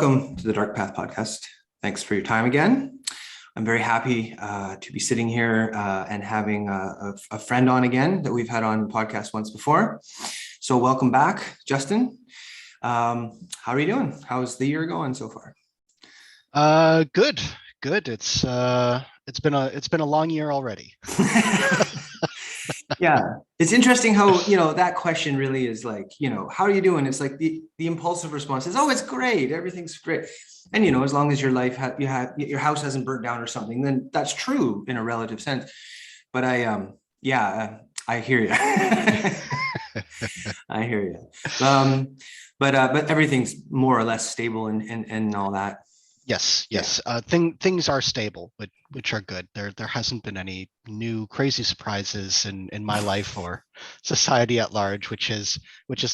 Welcome to the Dark Path podcast. Thanks for your time again. I'm very happy to be sitting here and having a friend on again that we've had on the podcast once before. So welcome back, Justin. How are you doing? How's the year going so far? Good. It's been a long year already. Yeah, it's interesting how, that question really is like, how are you doing? It's like the impulsive response is, oh, it's great. Everything's great. And, as long as your life, your house hasn't burnt down or something, then that's true in a relative sense. But I hear you. I hear you. But everything's more or less stable and all that. Yes. Things are stable, which are good. There hasn't been any new crazy surprises in my life or society at large, which is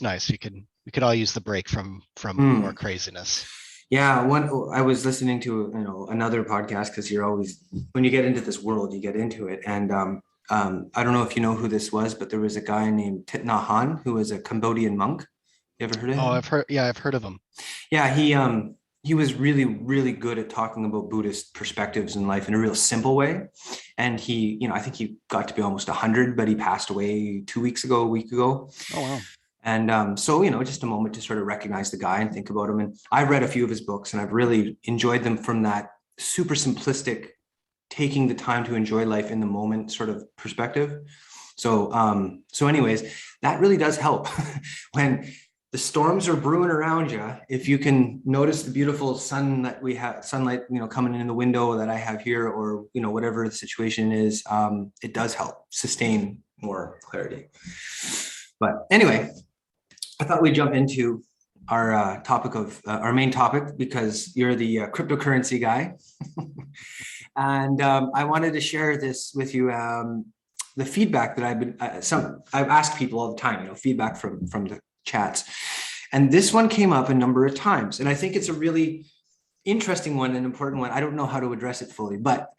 nice. We could all use the break from more craziness. Yeah, I was listening to another podcast because you're always, when you get into this world, you get into it. And I don't know if you know who this was, but there was a guy named Thich Nhat Hanh who was a Cambodian monk. You ever heard of him? Oh, I've heard of him. Yeah, he was really, really good at talking about Buddhist perspectives in life in a real simple way. And I think he got to be almost 100, but he passed away a week ago. Oh, wow. And so, just a moment to sort of recognize the guy and think about him. And I've read a few of his books and I've really enjoyed them from that super simplistic, taking the time to enjoy life in the moment sort of perspective. So anyways, that really does help when the storms are brewing around you. If you can notice the beautiful sunlight coming in the window that I have here, or, whatever the situation is, it does help sustain more clarity. But anyway, I thought we'd jump into our topic of our main topic, because you're the cryptocurrency guy. And I wanted to share this with you. The feedback that I've asked people all the time, feedback from the chats. And this one came up a number of times. And I think it's a really interesting one, an important one. I don't know how to address it fully, but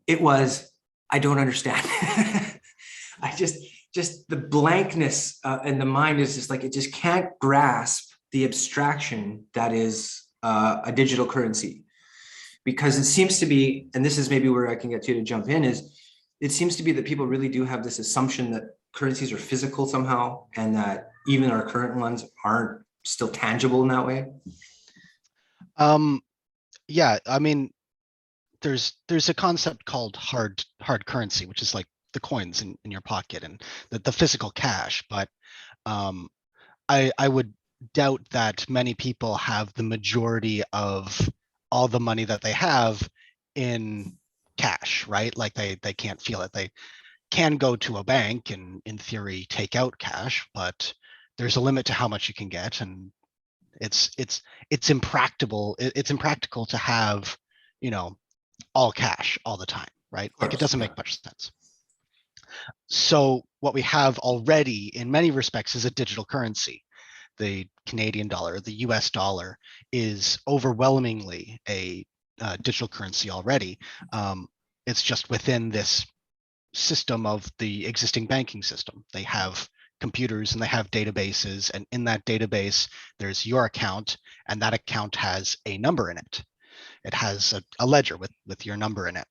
it was, I don't understand. I just the blankness and the mind is just like, it just can't grasp the abstraction that is a digital currency. Because it seems to be, and this is maybe where I can get you to jump in, is it seems to be that people really do have this assumption that currencies are physical somehow, and that even our current ones aren't still tangible in that way. Yeah, I mean, there's a concept called hard currency, which is like the coins in your pocket and the physical cash. But I would doubt that many people have the majority of all the money that they have in cash, right? Like they can't feel it. They can go to a bank and in theory take out cash, but there's a limit to how much you can get, and it's impractical. It's impractical to have, all cash all the time, right? Like it doesn't make much sense. So what we have already in many respects is a digital currency. The Canadian dollar, the US dollar, is overwhelmingly a digital currency already. It's just within this system of the existing banking system. They have computers and they have databases, and in that database there's your account, and that account has a number in it. It has a ledger with your number in it.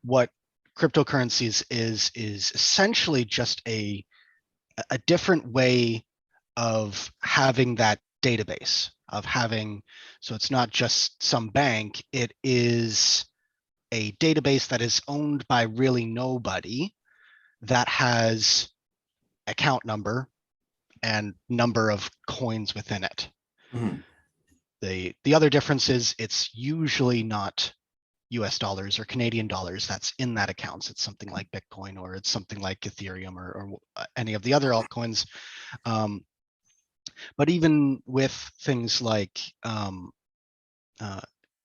What cryptocurrencies is essentially just a different way of having that database, so it's not just some bank, it is a database that is owned by really nobody, that has account number and number of coins within it. Mm-hmm. The other difference is it's usually not US dollars or Canadian dollars that's in that account. So it's something like Bitcoin, or it's something like Ethereum, or any of the other altcoins. But even with things like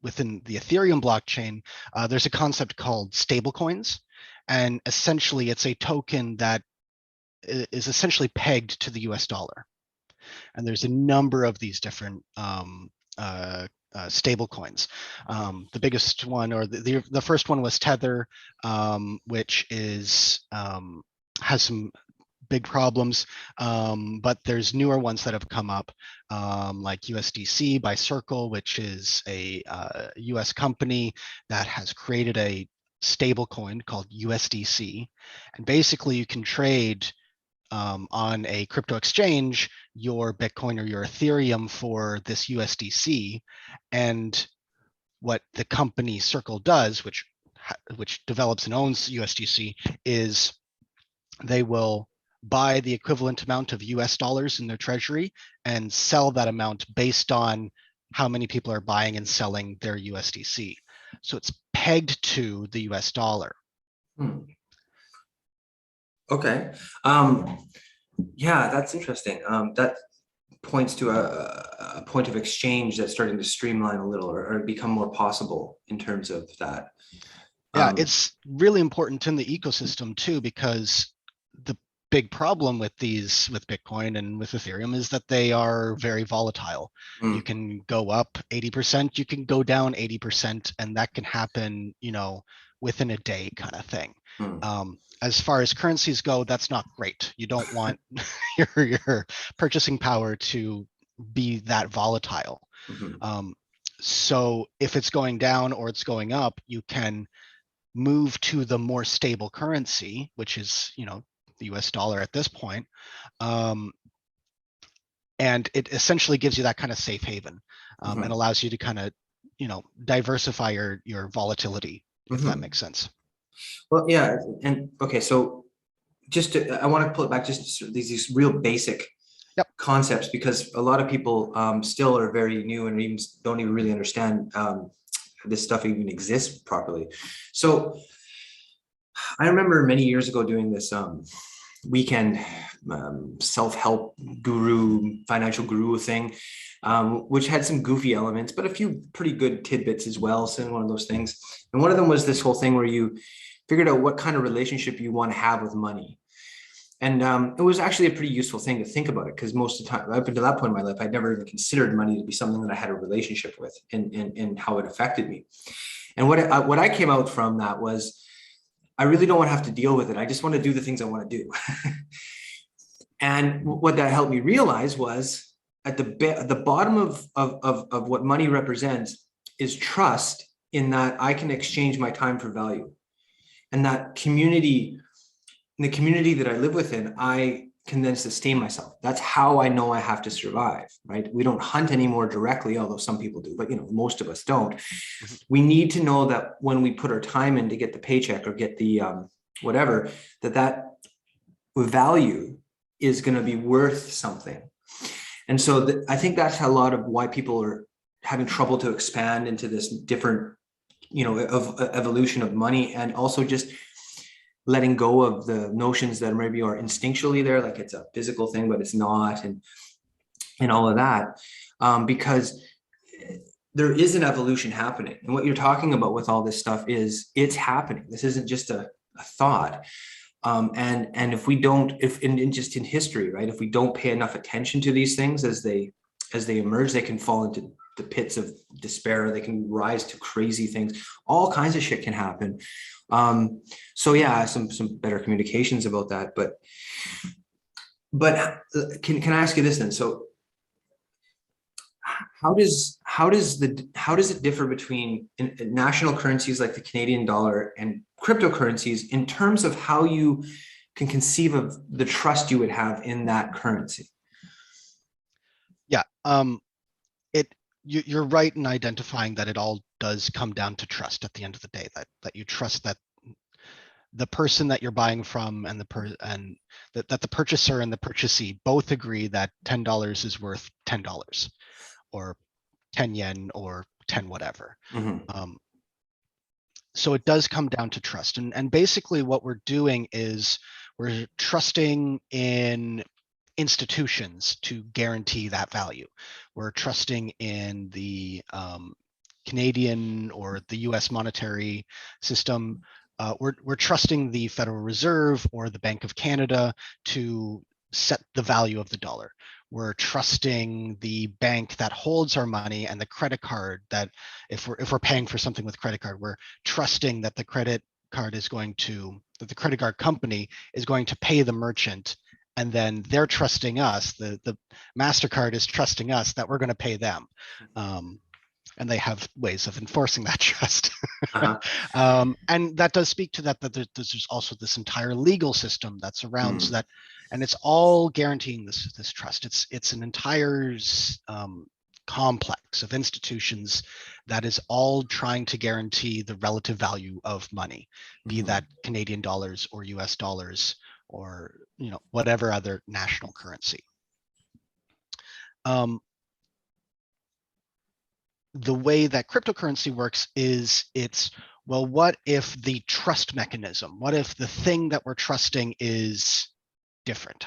within the Ethereum blockchain, there's a concept called stablecoins, and essentially it's a token that is essentially pegged to the US dollar. And there's a number of these different stable coins. The biggest one, or the first one, was Tether, which is has some big problems. But there's newer ones that have come up, like USDC by Circle, which is a US company that has created a stable coin called USDC. And basically you can trade on a crypto exchange your Bitcoin or your Ethereum for this USDC. And what the company Circle does, which develops and owns USDC, is they will buy the equivalent amount of US dollars in their treasury and sell that amount based on how many people are buying and selling their USDC. So it's pegged to the US dollar. Okay. Yeah, that's interesting. That points to a point of exchange that's starting to streamline a little, or become more possible in terms of that. Yeah, it's really important in the ecosystem too, because the big problem with Bitcoin and with Ethereum is that they are very volatile. You can go up 80%, you can go down 80%, and that can happen, within a day kind of thing. As far as currencies go, that's not great. You don't want your purchasing power to be that volatile. So if it's going down or it's going up, you can move to the more stable currency, which is, the US dollar at this point. And it essentially gives you that kind of safe haven, and allows you to kind of, diversify your volatility, if that makes sense. Well, yeah. And okay, so I want to pull it back just to these real basic concepts, because a lot of people still are very new and even don't even really understand this stuff even exists properly. So I remember many years ago doing this weekend self-help financial guru thing, which had some goofy elements, but a few pretty good tidbits as well. So one of those things. And one of them was this whole thing where you figured out what kind of relationship you want to have with money. And it was actually a pretty useful thing to think about it, because most of the time, up until that point in my life, I'd never even considered money to be something that I had a relationship with, and how it affected me. And what I came out from that was, I really don't want to have to deal with it. I just want to do the things I want to do. And what that helped me realize was, at the bottom of what money represents is trust, in that I can exchange my time for value. And that community, in the community that I live within, I can then sustain myself. That's how I know I have to survive, right? We don't hunt anymore directly, although some people do, but most of us don't. We need to know that when we put our time in to get the paycheck or get the whatever, that value is going to be worth something. And so I think that's a lot of why people are having trouble to expand into this different, of evolution of money, and also just letting go of the notions that maybe are instinctually there, like it's a physical thing, but it's not, and all of that, because there is an evolution happening. And what you're talking about with all this stuff it's happening. This isn't just a thought. And if we don't, just in history, right, if we don't pay enough attention to these things as they emerge, they can fall into the pits of despair. They can rise to crazy things. All kinds of shit can happen. So yeah, some better communications about that. But can I ask you this then? So how does it differ between national currencies like the Canadian dollar and cryptocurrencies in terms of how you can conceive of the trust you would have in that currency? Yeah, you're right in identifying that it all does come down to trust at the end of the day, that you trust that the person that you're buying from and that the purchaser and the purchasee both agree that $10 is worth $10, or 10 yen, or 10 whatever. So it does come down to trust. And basically what we're doing is we're trusting in institutions to guarantee that value. We're trusting in the Canadian or the US monetary system. We're trusting the Federal Reserve or the Bank of Canada to set the value of the dollar. We're trusting the bank that holds our money, and the credit card that, if we're paying for something with credit card, we're trusting that the credit card company is going to pay the merchant and then they're trusting us. The MasterCard is trusting us that we're going to pay them. And they have ways of enforcing that trust. And that does speak to that there's also this entire legal system that's around, so that, and it's all guaranteeing this trust. It's an entire complex of institutions that is all trying to guarantee the relative value of money, be that Canadian dollars or US dollars or whatever other national currency. The way that cryptocurrency works is well, what if the trust mechanism, what if the thing that we're trusting is different?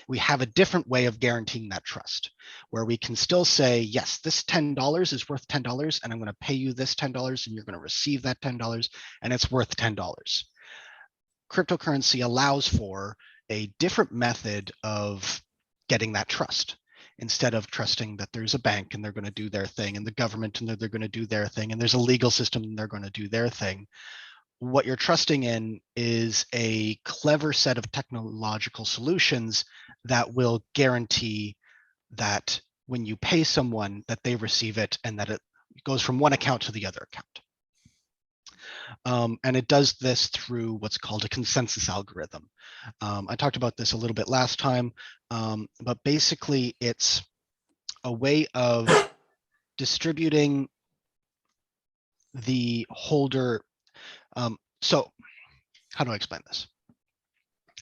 We have a different way of guaranteeing that trust, where we can still say, yes, this $10 is worth $10, and I'm going to pay you this $10, and you're going to receive that $10, and it's worth $10. Cryptocurrency allows for a different method of getting that trust. Instead of trusting that there's a bank and they're going to do their thing, and the government and they're going to do their thing, and there's a legal system and they're going to do their thing, what you're trusting in is a clever set of technological solutions that will guarantee that when you pay someone, that they receive it and that it goes from one account to the other account. And it does this through what's called a consensus algorithm. I talked about this a little bit last time, but basically it's a way of distributing the holder. So how do I explain this?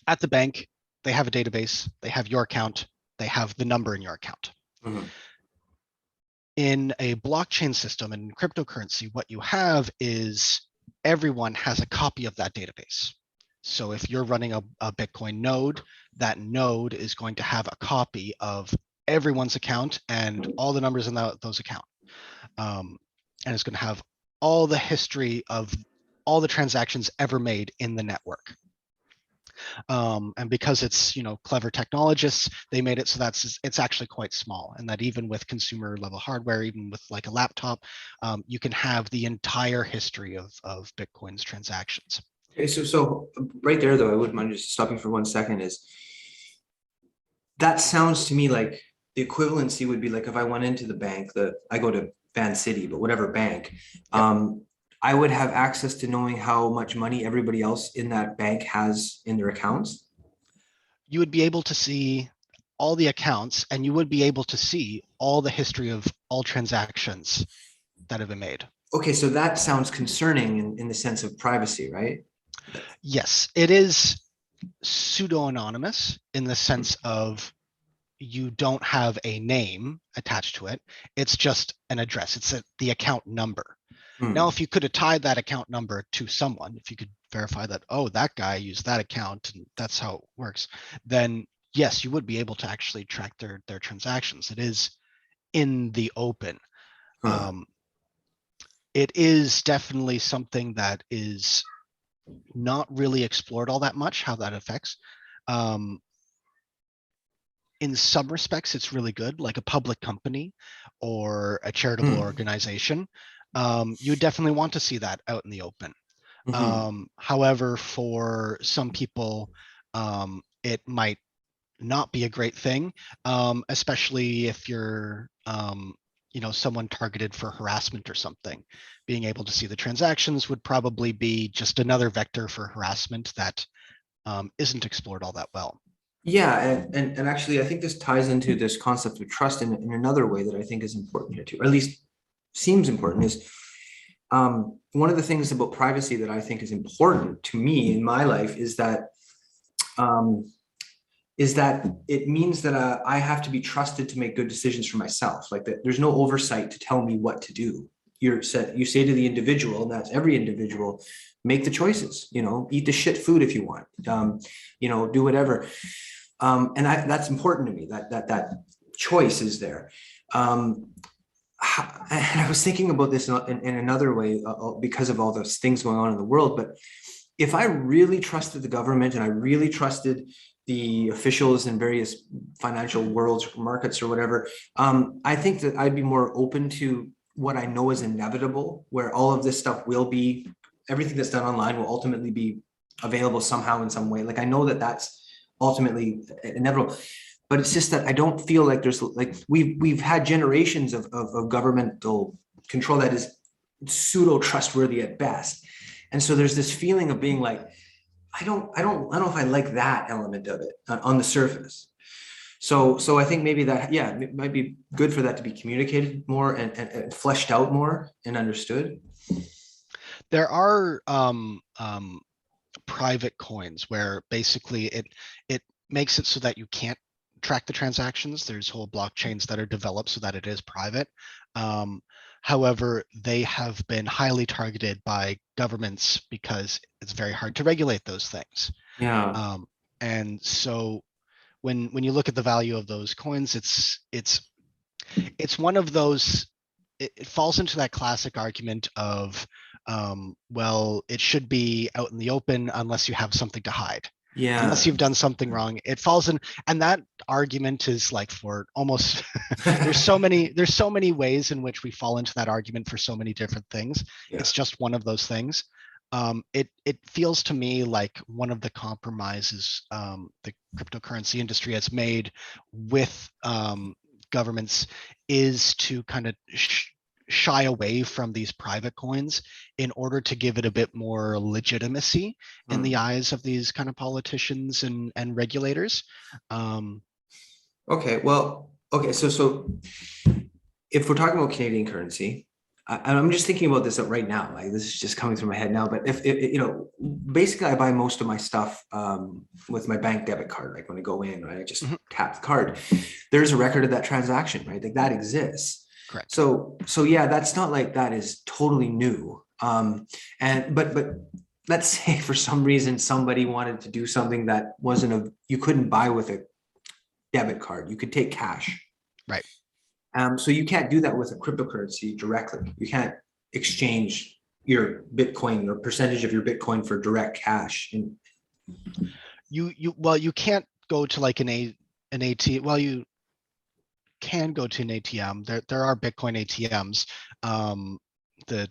At the bank, they have a database, they have your account, they have the number in your account. In a blockchain system and cryptocurrency, what you have is everyone has a copy of that database. So if you're running a Bitcoin node, that node is going to have a copy of everyone's account and all the numbers in those accounts. And it's going to have all the history of all the transactions ever made in the network. And because it's clever technologists, they made it so it's actually quite small, and that even with consumer level hardware, even with like a laptop, you can have the entire history of Bitcoin's transactions. Okay, so right there though, I wouldn't mind just stopping for 1 second. That sounds to me like the equivalency would be like if I went into the bank, I go to Van City, but whatever bank, I would have access to knowing how much money everybody else in that bank has in their accounts. You would be able to see all the accounts, and you would be able to see all the history of all transactions that have been made. Okay, so that sounds concerning in the sense of privacy, right? Yes, it is pseudo-anonymous in the sense of you don't have a name attached to it. It's just an address. It's the account number. Now, if you could have tied that account number to someone, if you could verify that, oh, that guy used that account and that's how it works, then yes, you would be able to actually track their transactions. It is in the open. It is definitely something that is not really explored all that much, how that affects. In some respects, it's really good, like a public company or a charitable organization. You definitely want to see that out in the open. However, for some people, it might not be a great thing, especially if you're someone targeted for harassment or something. Being able to see the transactions would probably be just another vector for harassment that isn't explored all that well. Yeah, and actually, I think this ties into this concept of trust in another way that I think is important here too, or at least seems important, is one of the things about privacy that I think is important to me in my life is that it means that I have to be trusted to make good decisions for myself. Like that, there's no oversight to tell me what to do. You say to the individual, and that's every individual, make the choices. Eat the shit food if you want. Do whatever. And that's important to me. That choice is there. And I was thinking about this in another way because of all those things going on in the world. But if I really trusted the government and I really trusted the officials in various financial worlds, markets or whatever, I think that I'd be more open to what I know is inevitable, where all of this stuff everything that's done online will ultimately be available somehow in some way. Like I know that that's ultimately inevitable. But it's just that I don't feel like there's like we've had generations of governmental control that is pseudo trustworthy at best. And so there's this feeling of being like, I don't know if I like that element of it on the surface. So I think maybe that, yeah, it might be good for that to be communicated more and fleshed out more and understood. There are private coins where basically it makes it so that you can't track the transactions. There's whole blockchains that are developed so that it is private. However, they have been highly targeted by governments because it's very hard to regulate those things. Yeah. And so when you look at the value of those coins, it's one of those. It falls into that classic argument of, well, it should be out in the open unless you have something to hide. Unless Yeah. you've done something wrong, it falls in, and that argument is like for almost there's so many ways in which we fall into that argument for so many different things. Yeah. It's just one of those things. It feels to me like one of the compromises the cryptocurrency industry has made with governments is to kind of shy away from these private coins in order to give it a bit more legitimacy in the eyes of these kind of politicians and regulators. Okay. Well, okay. So if we're talking about Canadian currency, I'm just thinking about this right now. Like this is just coming through my head now. But if you know, basically, I buy most of my stuff with my bank debit card. Like when I go in, right, I just tap the card. There's a record of that transaction, right? Like that exists. Correct. So yeah, that's not like that is totally new. And but let's say for some reason somebody wanted to do something that wasn't you couldn't buy with a debit card. You could take cash. Right. So you can't do that with a cryptocurrency directly. You can't exchange your Bitcoin or percentage of your Bitcoin for direct cash. You can't go to like an ATM. Well, you can go to an ATM. There are Bitcoin ATMs. The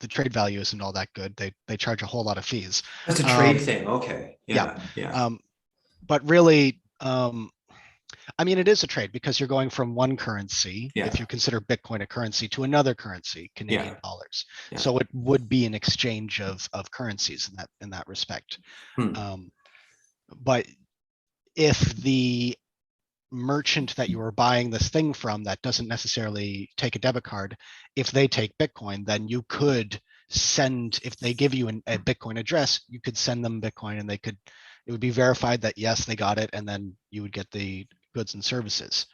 trade value isn't all that good. They charge a whole lot of fees. That's a trade thing. Okay. Yeah. But really, I mean, it is a trade because you're going from one currency, if you consider Bitcoin a currency, to another currency, Canadian dollars. So it would be an exchange of currencies in that respect. But if the merchant that you are buying this thing from that doesn't necessarily take a debit card, if they take Bitcoin, then you could send, if they give you a Bitcoin address, you could send them Bitcoin and it would be verified that yes, they got it, and then you would get the goods and services.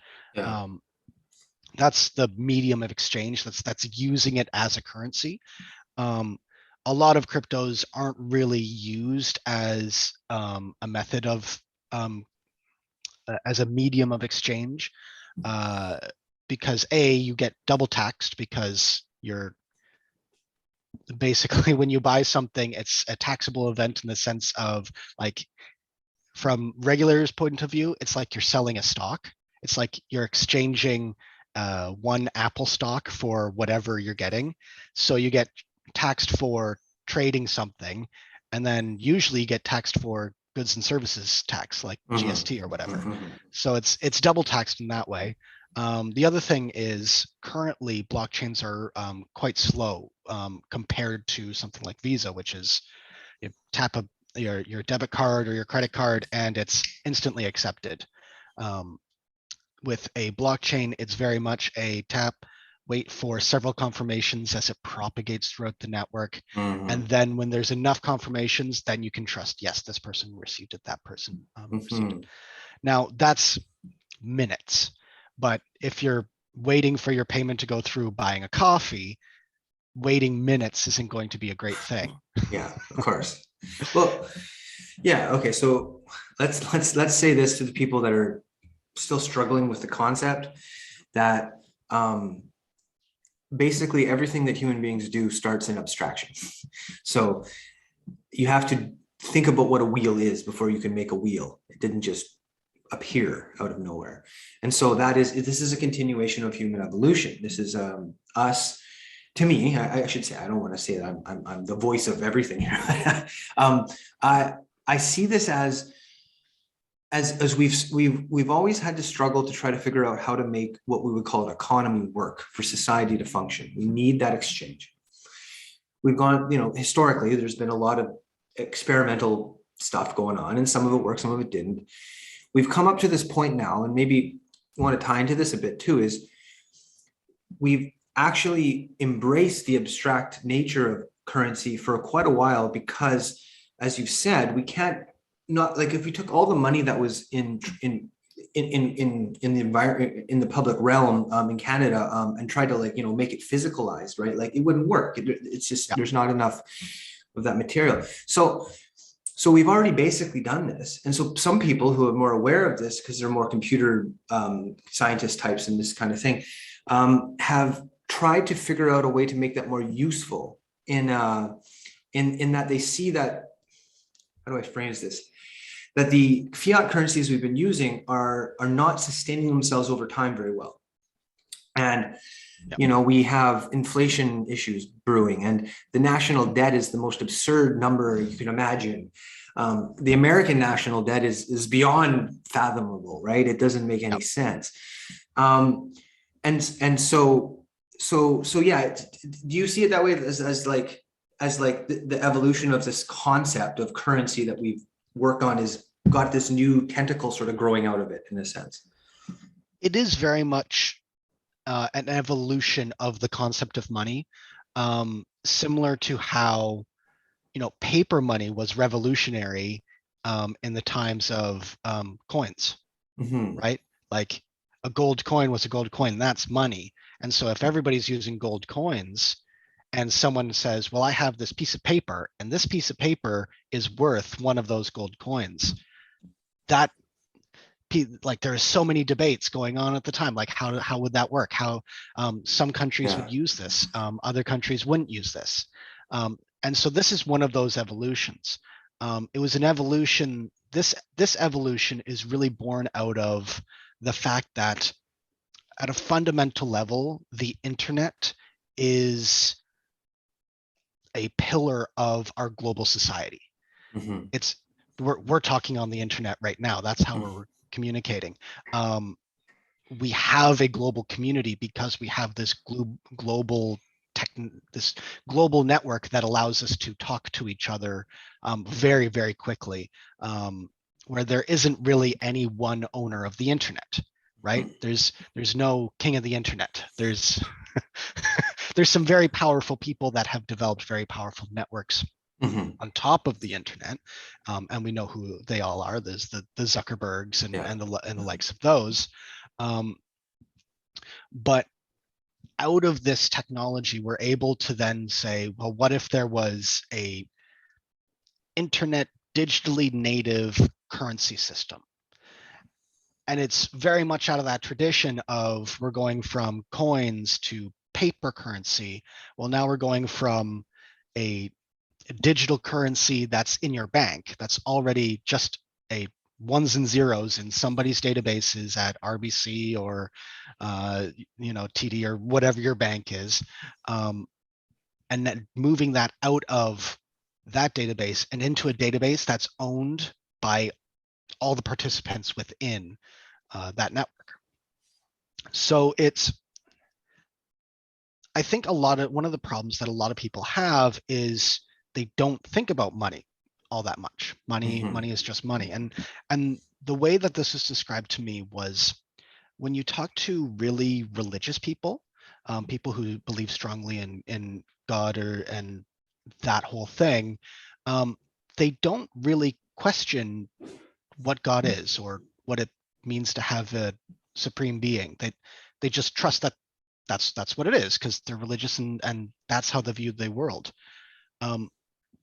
That's the medium of exchange. That's using it as a currency. A lot of cryptos aren't really used as a method of as a medium of exchange, because you get double taxed because you're basically, when you buy something, it's a taxable event in the sense of, like, from regulators' point of view, it's like you're selling a stock. It's like you're exchanging one Apple stock for whatever you're getting. So you get taxed for trading something, and then usually you get taxed for goods and services tax, like GST or whatever. So it's double taxed in that way. The other thing is currently blockchains are quite slow compared to something like Visa, which is you tap your debit card or your credit card and it's instantly accepted. With a blockchain, it's very much a tap, wait for several confirmations as it propagates throughout the network. And then when there's enough confirmations, then you can trust, yes, this person received it, that person received it. Now, that's minutes. But if you're waiting for your payment to go through buying a coffee, waiting minutes isn't going to be a great thing. Yeah, of course. Well, yeah, okay. So let's say this to the people that are still struggling with the concept that basically everything that human beings do starts in abstraction. So you have to think about what a wheel is before you can make a wheel. It didn't just appear out of nowhere. And so this is a continuation of human evolution. This is us. To me, I should say, I don't want to say that I'm the voice of everything here. I see this as as we've always had to struggle to try to figure out how to make what we would call an economy work for society to function. We need that exchange. We've gone, historically, there's been a lot of experimental stuff going on, and some of it worked, some of it didn't. We've come up to this point now, and maybe I want to tie into this a bit too, is we've actually embraced the abstract nature of currency for quite a while because, as you've said, we can't, not like, if we took all the money that was in the environment, in the public realm, in Canada, and tried to, like, make it physicalized, right? Like, it wouldn't work. It's just, Yeah. there's not enough of that material. So we've already basically done this. And so some people who are more aware of this, because they're more computer scientist types and this kind of thing, have tried to figure out a way to make that more useful in that they see that, how do I phrase this? That the fiat currencies we've been using are not sustaining themselves over time very well. And we have inflation issues brewing, and the national debt is the most absurd number you can imagine. The American national debt is beyond fathomable, right? It doesn't make any sense. And so yeah, do you see it that way, as like the evolution of this concept of currency that we've worked on is got this new tentacle sort of growing out of it, in a sense? It is very much an evolution of the concept of money, similar to how, paper money was revolutionary in the times of coins, right? Like, a gold coin was a gold coin, that's money. And so if everybody's using gold coins and someone says, well, I have this piece of paper and this piece of paper is worth one of those gold coins, that, like, there are so many debates going on at the time, like how would that work? How some countries would use this, other countries wouldn't use this. And so this is one of those evolutions. It was an evolution. This evolution is really born out of the fact that at a fundamental level, the internet is a pillar of our global society. It's we're talking on the internet right now. That's how we're communicating. We have a global community because we have this global network that allows us to talk to each other very, very quickly, where there isn't really any one owner of the internet, right? There's no king of the internet. There's there's some very powerful people that have developed very powerful networks on top of the internet, and we know who they all are. There's the Zuckerbergs and the likes of those. But out of this technology, we're able to then say, well, what if there was a internet digitally native currency system? And it's very much out of that tradition of, we're going from coins to paper currency. Well, now we're going from a digital currency that's in your bank, that's already just a ones and zeros in somebody's databases at RBC or TD or whatever your bank is, and then moving that out of that database and into a database that's owned by all the participants within that network. So I think one of the problems that a lot of people have is they don't think about money all that much. Money is just money. And the way that this is described to me was, when you talk to really religious people, people who believe strongly in God and that whole thing, they don't really question what God is or what it means to have a supreme being. They just trust that that's what it is, because they're religious and that's how they view the world.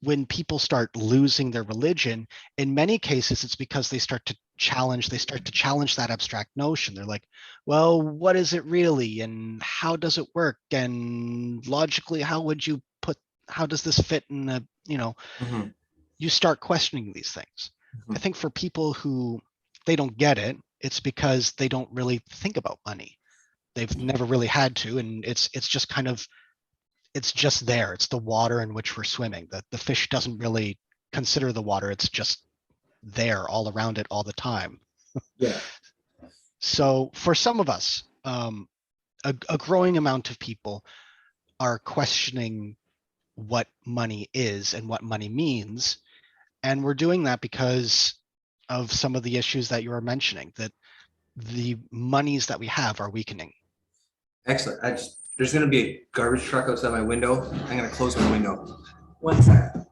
When people start losing their religion, in many cases, it's because they start to challenge that abstract notion. They're like, well, what is it really? And how does it work? And logically, how does this fit in a, you start questioning these things. I think for people who they don't get it, it's because they don't really think about money. They've never really had to, and it's just kind of, it's just there. It's the water in which we're swimming. The fish doesn't really consider the water. It's just there all around it all the time. Yeah. So for some of us, a growing amount of people are questioning what money is and what money means. And we're doing that because of some of the issues that you were mentioning, that the monies that we have are weakening. Excellent. There's going to be a garbage truck outside my window. I'm going to close my window. 1 second.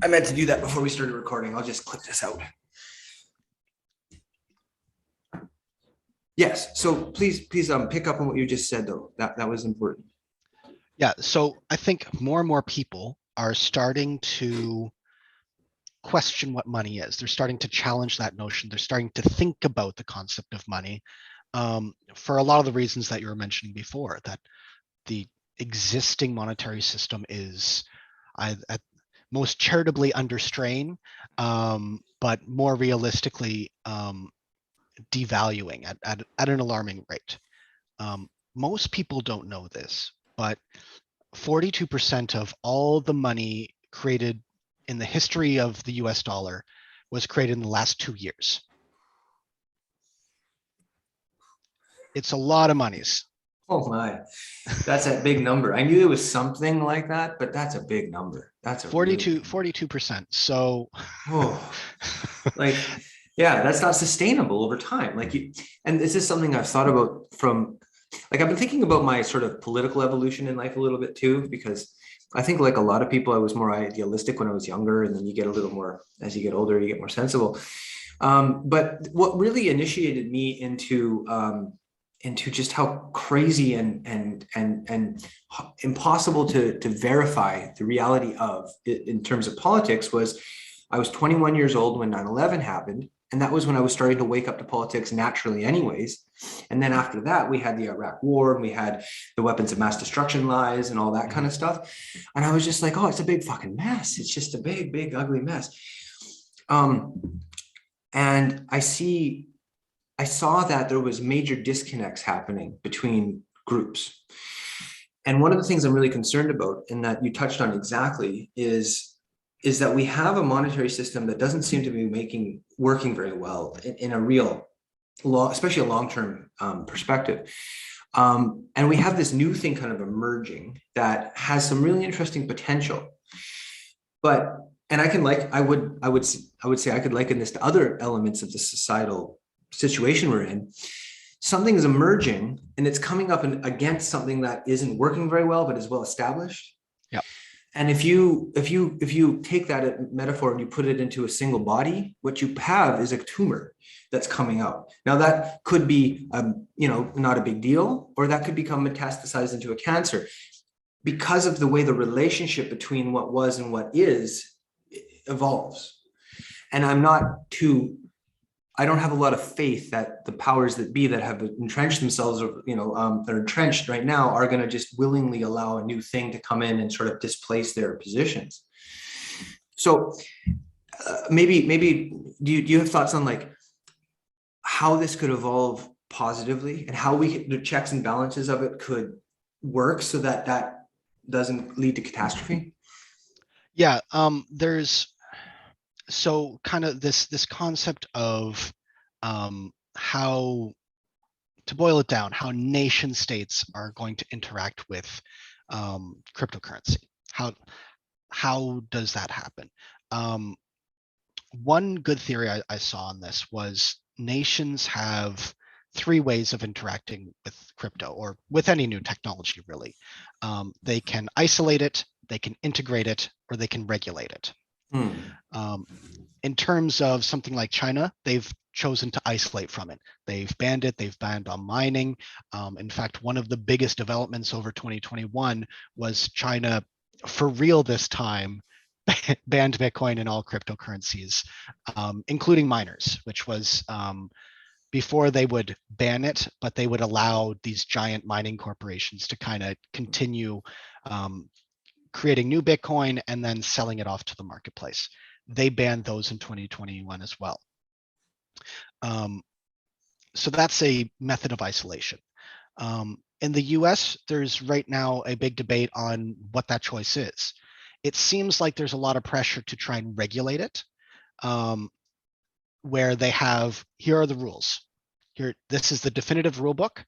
I meant to do that before we started recording. I'll just clip this out. Yes. So please pick up on what you just said, though. That was important. Yeah. So I think more and more people are starting to question what money is. They're starting to challenge that notion. They're starting to think about the concept of money, for a lot of the reasons that you were mentioning before, that the existing monetary system is at most charitably under strain, but more realistically devaluing at an alarming rate. Most people don't know this, but 42% of all the money created in the history of the US dollar was created in the last 2 years. It's a lot of monies. Oh my, that's a big number. I knew it was something like that, but that's a big number. That's a 42%. So like, yeah, that's not sustainable over time. And this is something I've thought about I've been thinking about my sort of political evolution in life a little bit too, because I think like a lot of people, I was more idealistic when I was younger, and then you get a little more, as you get older, you get more sensible. But what really initiated me into just how crazy and impossible to verify the reality of it in terms of politics was, I was 21 years old when 9/11 happened. And that was when I was starting to wake up to politics naturally anyways. And then after that, we had the Iraq war, and we had the weapons of mass destruction lies and all that kind of stuff. And I was just like, oh, it's a big fucking mess. It's just a big, big, ugly mess. And I saw that there was major disconnects happening between groups. And one of the things I'm really concerned about, and that you touched on exactly, is that we have a monetary system that doesn't seem to be working very well in a real, especially a long-term perspective. And we have this new thing kind of emerging that has some really interesting potential. And I would say I could liken this to other elements of the societal situation we're in. Something is emerging, and it's coming up against something that isn't working very well, but is well established. Yeah. And if you take that metaphor and you put it into a single body, what you have is a tumor that's coming out. Now that could be, not a big deal, or that could become metastasized into a cancer because of the way the relationship between what was and what is evolves. And I don't have a lot of faith that the powers that be that have entrenched themselves, that are entrenched right now, are going to just willingly allow a new thing to come in and sort of displace their positions. So maybe do you have thoughts on like how this could evolve positively, and how the checks and balances of it could work so that doesn't lead to catastrophe? Yeah, there's so kind of this concept of how, to boil it down, how nation states are going to interact with cryptocurrency. How does that happen? One good theory I saw on this was nations have 3 ways of interacting with crypto, or with any new technology, really. They can isolate it, they can integrate it, or they can regulate it. In terms of something like China, they've chosen to isolate from it. They've banned it. They've banned on mining. In fact, one of the biggest developments over 2021 was China, for real this time, banned Bitcoin and all cryptocurrencies, including miners, which was before they would ban it, but they would allow these giant mining corporations to kind of continue creating new Bitcoin and then selling it off to the marketplace. They banned those in 2021 as well. So that's a method of isolation. In the US, there's right now a big debate on what that choice is. It seems like there's a lot of pressure to try and regulate it, where they have, here are the rules. Here, this is the definitive rule book,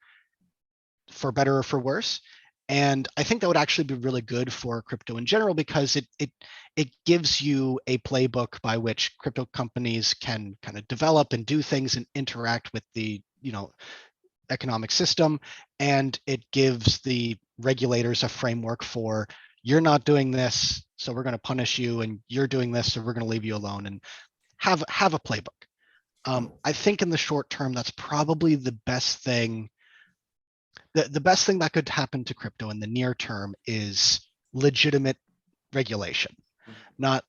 for better or for worse. And I think that would actually be really good for crypto in general, because it gives you a playbook by which crypto companies can kind of develop and do things and interact with the economic system, and it gives the regulators a framework for, you're not doing this, so we're going to punish you, and you're doing this, so we're going to leave you alone, and have a playbook. I think in the short term, that's probably the best thing. The best thing that could happen to crypto in the near term is legitimate regulation, not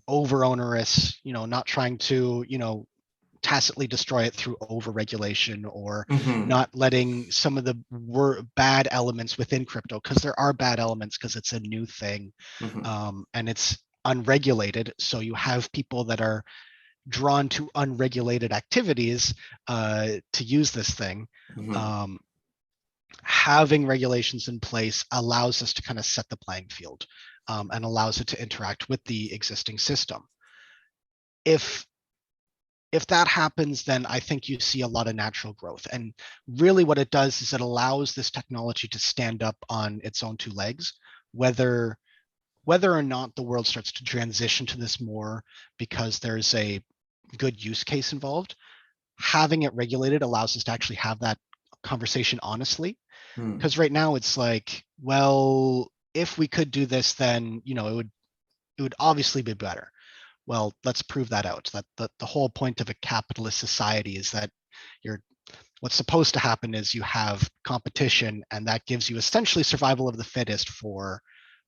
over onerous, not trying to, tacitly destroy it through over regulation, or not letting some of the bad elements within crypto, because there are bad elements because it's a new thing, and it's unregulated. So you have people that are drawn to unregulated activities to use this thing. Having regulations in place allows us to kind of set the playing field, and allows it to interact with the existing system. If that happens, then I think you see a lot of natural growth. And really what it does is it allows this technology to stand up on its own two legs, whether or not the world starts to transition to this more because there's a good use case involved. Having it regulated allows us to actually have that conversation honestly. Because right now it's like, well, if we could do this, then it would obviously be better. Well, let's prove that out. That the whole point of a capitalist society is that what's supposed to happen is you have competition, and that gives you essentially survival of the fittest for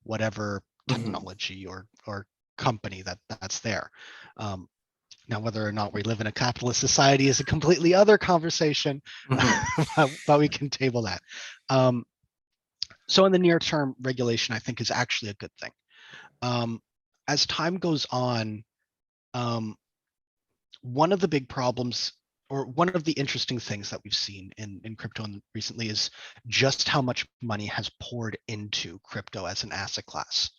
whatever technology or company that's there. Now, whether or not we live in a capitalist society is a completely other conversation, but we can table that. So in the near term, regulation, I think, is actually a good thing. As time goes on, one of the big problems, or one of the interesting things that we've seen in crypto recently, is just how much money has poured into crypto as an asset class.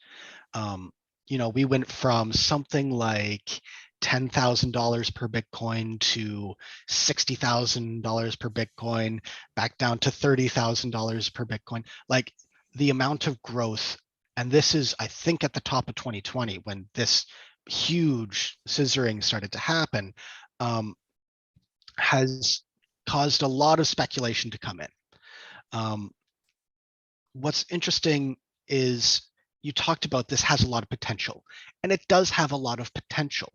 We went from something like $10,000 per Bitcoin to $60,000 per Bitcoin, back down to $30,000 per Bitcoin. Like, the amount of growth, and this is, I think, at the top of 2020 when this huge scissoring started to happen, has caused a lot of speculation to come in. What's interesting is, you talked about this has a lot of potential, and it does have a lot of potential.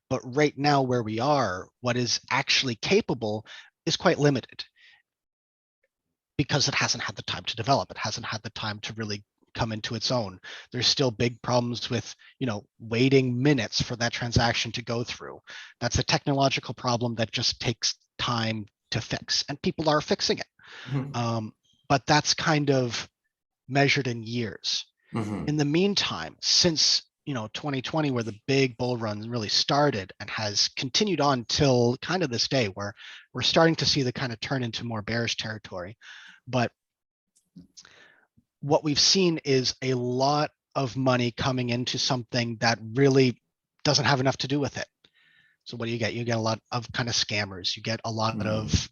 But right now, where we are, what is actually capable is quite limited, because it hasn't had the time to develop. It hasn't had the time to really come into its own. There's still big problems with, waiting minutes for that transaction to go through. That's a technological problem that just takes time to fix, and people are fixing it. But that's kind of measured in years. In the meantime, since 2020, where the big bull run really started and has continued on till kind of this day, where we're starting to see the kind of turn into more bearish territory. But what we've seen is a lot of money coming into something that really doesn't have enough to do with it. So what do you get? You get a lot of kind of scammers. You get a lot of,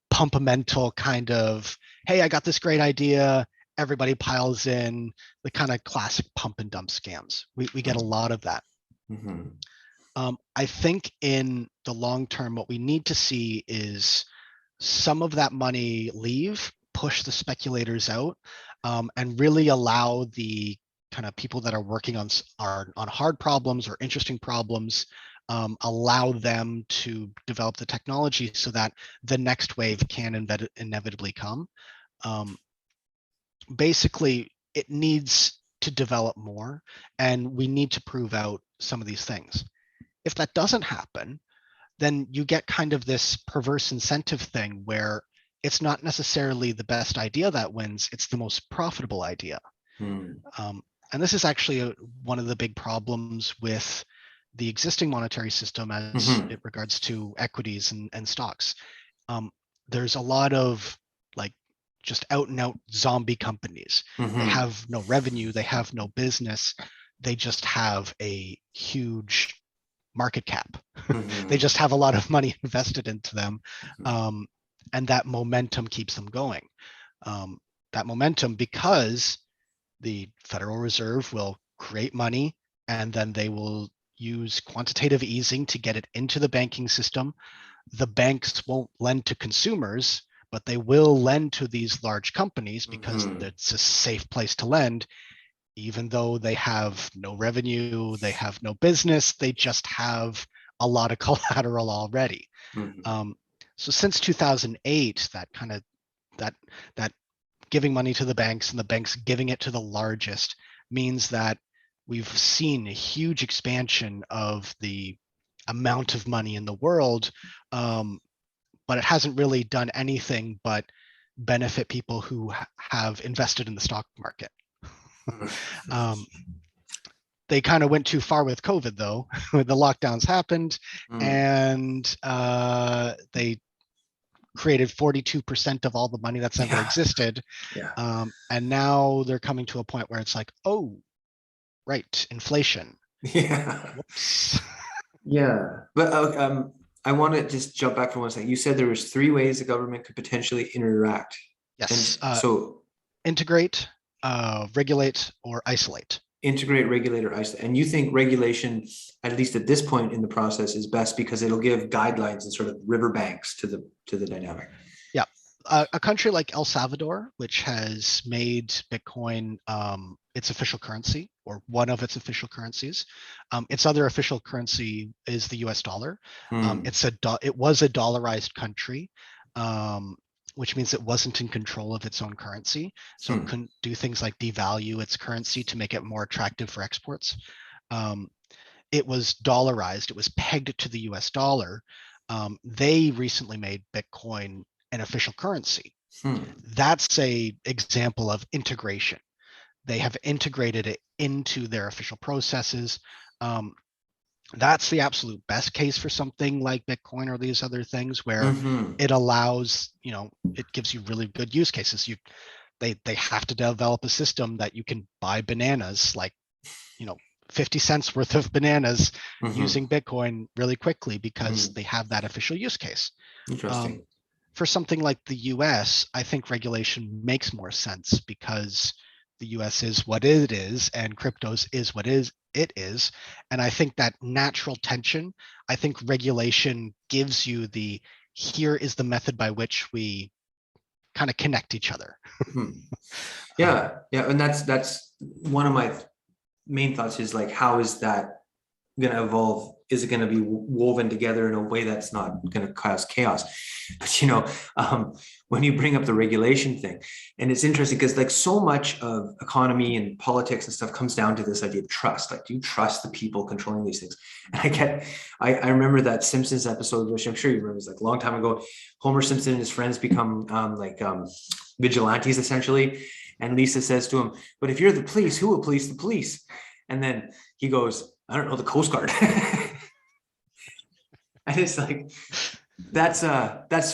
pump-a-mental kind of, hey, I got this great idea, everybody piles in, the kind of classic pump and dump scams. We get a lot of that. I think in the long term, what we need to see is some of that money leave, push the speculators out, and really allow the kind of people that are working on hard problems or interesting problems, allow them to develop the technology so that the next wave can inevitably come. Basically, it needs to develop more, and we need to prove out some of these things. If that doesn't happen, then you get kind of this perverse incentive thing where it's not necessarily the best idea that wins, it's the most profitable idea. And this is actually one of the big problems with the existing monetary system as it regards to equities and stocks. There's a lot of, like, just out and out zombie companies. They have no revenue, they have no business, they just have a huge market cap. They just have a lot of money invested into them, and that momentum keeps them going. That momentum, because the Federal Reserve will create money and then they will use quantitative easing to get it into the banking system. The banks won't lend to consumers, but they will lend to these large companies because it's a safe place to lend, even though they have no revenue, they have no business, they just have a lot of collateral already. So since 2008, that giving money to the banks and the banks giving it to the largest means that we've seen a huge expansion of the amount of money in the world, but it hasn't really done anything but benefit people who have invested in the stock market. They kind of went too far with COVID, though. The lockdowns happened, and they created 42% of all the money that's ever existed. And now they're coming to a point where it's like, oh, right, inflation. Whoops. But I want to just jump back for one second. You said there was 3 ways the government could potentially interact. Yes. So integrate, regulate, or isolate. Integrate, regulate, or isolate. And you think regulation, at least at this point in the process, is best because it'll give guidelines and sort of riverbanks to the dynamic. Yeah. A country like El Salvador, which has made Bitcoin its official currency, or one of its official currencies. Its other official currency is the US dollar. It was a dollarized country, which means it wasn't in control of its own currency. So it couldn't do things like devalue its currency to make it more attractive for exports. It was dollarized, it was pegged to the US dollar. They recently made Bitcoin an official currency. That's a example of integration. They have integrated it into their official processes. That's the absolute best case for something like Bitcoin or these other things, where it allows, it gives you really good use cases. They have to develop a system that you can buy bananas, like 50 cents worth of bananas using Bitcoin really quickly, because they have that official use case. Interesting. For something like the US, I think regulation makes more sense, because the US is what it is and cryptos is what it is. And I think that natural tension, I think regulation gives you here is the method by which we kind of connect each other. Yeah. And that's one of my main thoughts, is like, how is that going to evolve? Is it going to be woven together in a way that's not going to cause chaos? But when you bring up the regulation thing, and it's interesting because like so much of economy and politics and stuff comes down to this idea of trust. Like, do you trust the people controlling these things? And I remember that Simpsons episode, which I'm sure you remember, it was like a long time ago. Homer Simpson and his friends become vigilantes essentially. And Lisa says to him, "But if you're the police, who will police the police?" And then he goes, "I don't know, the Coast Guard." And it's like, that's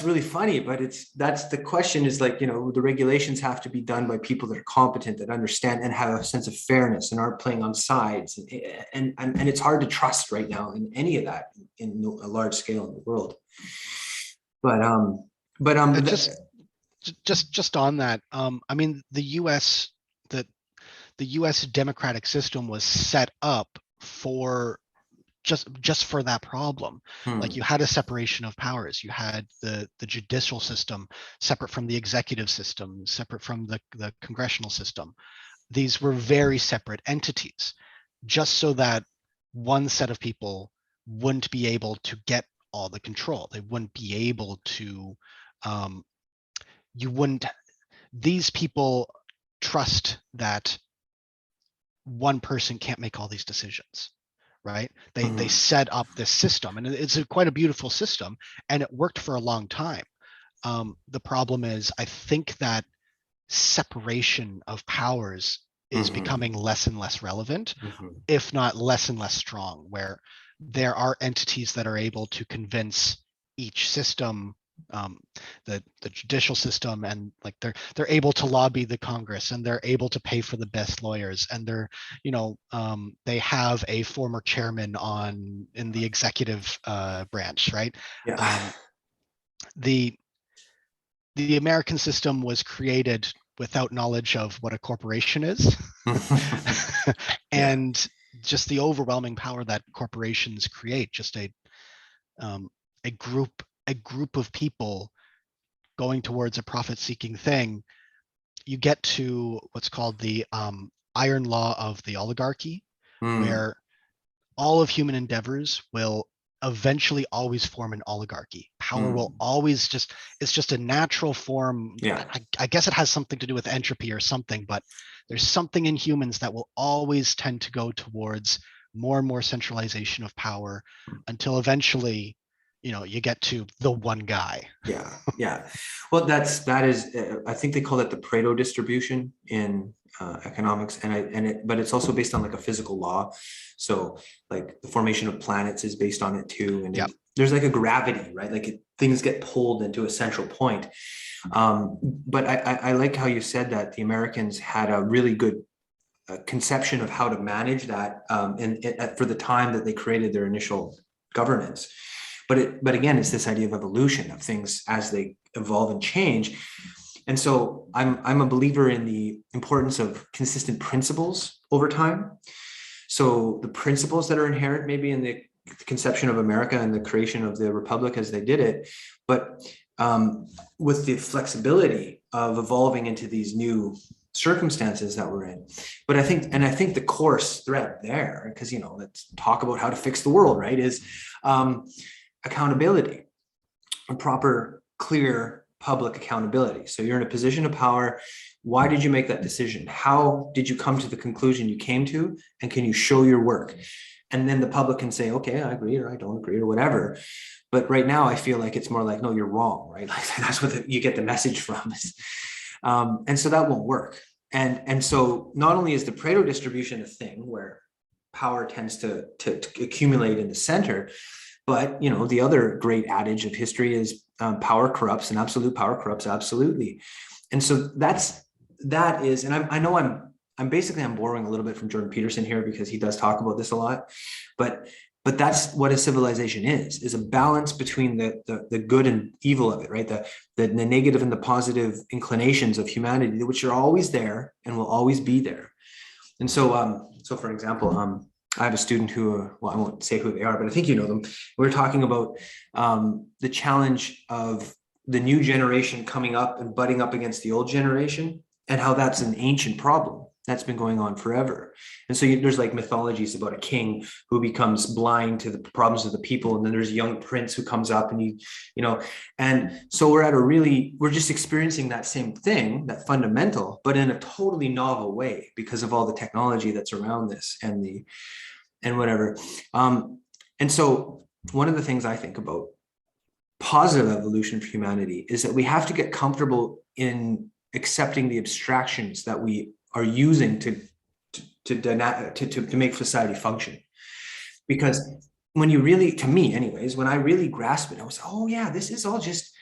really funny, but that's the question, is like, the regulations have to be done by people that are competent, that understand and have a sense of fairness and aren't playing on sides. And it's hard to trust right now in any of that in a large scale in the world. But just on that, I mean, the US democratic system was set up for just for that problem. Like, you had a separation of powers. You had the judicial system separate from the executive system, separate from the congressional system. These were very separate entities, just so that one set of people wouldn't be able to get all the control. They wouldn't be able to, these people trust that one person can't make all these decisions, right? They set up this system, and it's quite a beautiful system, and it worked for a long time. The problem is, I think that separation of powers is becoming less and less relevant, if not less and less strong, where there are entities that are able to convince each system the judicial system, and like they're able to lobby the Congress, and they're able to pay for the best lawyers, and they're, they have a former chairman in the executive branch, right? Yeah. The the American system was created without knowledge of what a corporation is. Yeah. And just the overwhelming power that corporations create, just a group of people going towards a profit-seeking thing. You get to what's called the iron law of the oligarchy, Mm. where all of human endeavors will eventually always form an oligarchy. Power will Mm. always it's just a natural form. Yeah. I guess it has something to do with entropy or something, but there's something in humans that will always tend to go towards more and more centralization of power until eventually, you get to the one guy. Yeah, yeah. Well, that is. I think they call it the Pareto distribution in economics, but it's also based on like a physical law. So, like the formation of planets is based on it too, and Yep. there's like a gravity, right? Like things get pulled into a central point. But I like how you said that the Americans had a really good conception of how to manage that, for the time that they created their initial governance. But again, it's this idea of evolution of things as they evolve and change. And so I'm a believer in the importance of consistent principles over time. So the principles that are inherent maybe in the conception of America and the creation of the republic as they did it, but with the flexibility of evolving into these new circumstances that we're in. But I think the course thread there, because let's talk about how to fix the world, right, is accountability, a proper, clear public accountability. So you're in a position of power. Why did you make that decision? How did you come to the conclusion you came to? And can you show your work? And then the public can say, okay, I agree, or I don't agree, or whatever. But right now, I feel like it's more like, no, you're wrong, right? Like that's what you get the message from. And so that won't work. And so not only is the Pareto distribution a thing where power tends to accumulate in the center, but the other great adage of history is power corrupts, and absolute power corrupts absolutely. And so that is, and I know I'm borrowing a little bit from Jordan Peterson here because he does talk about this a lot, but that's what a civilization is a balance between the good and evil of it, right? The negative and the positive inclinations of humanity, which are always there and will always be there. And so for example, I have a student who, I won't say who they are, but I think you know them. We're talking about the challenge of the new generation coming up and butting up against the old generation, and how that's an ancient problem that's been going on forever. And so there's like mythologies about a king who becomes blind to the problems of the people, and then there's a young prince who comes up, and and so we're just experiencing that same thing, that fundamental, but in a totally novel way because of all the technology that's around this and whatever. And so one of the things I think about positive evolution for humanity is that we have to get comfortable in accepting the abstractions that we are using to make society function. Because when you really, to me anyways, when I really grasp it, I was, oh yeah, this is all just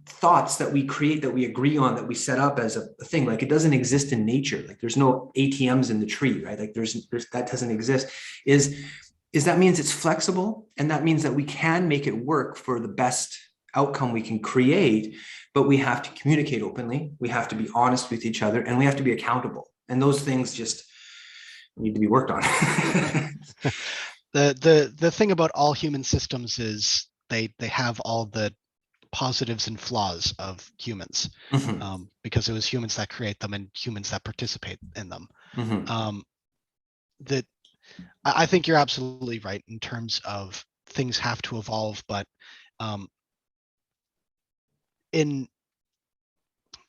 thoughts that we create, that we agree on, that we set up as a thing. Like it doesn't exist in nature. Like there's no ATMs in the tree, right? Like there's that doesn't exist. Is that means it's flexible, and that means that we can make it work for the best outcome we can create, but we have to communicate openly, we have to be honest with each other, and we have to be accountable. And those things just need to be worked on. The thing about all human systems is they have all the positives and flaws of humans, Mm-hmm. because it was humans that create them and humans that participate in them. Mm-hmm. That I think you're absolutely right in terms of things have to evolve, but in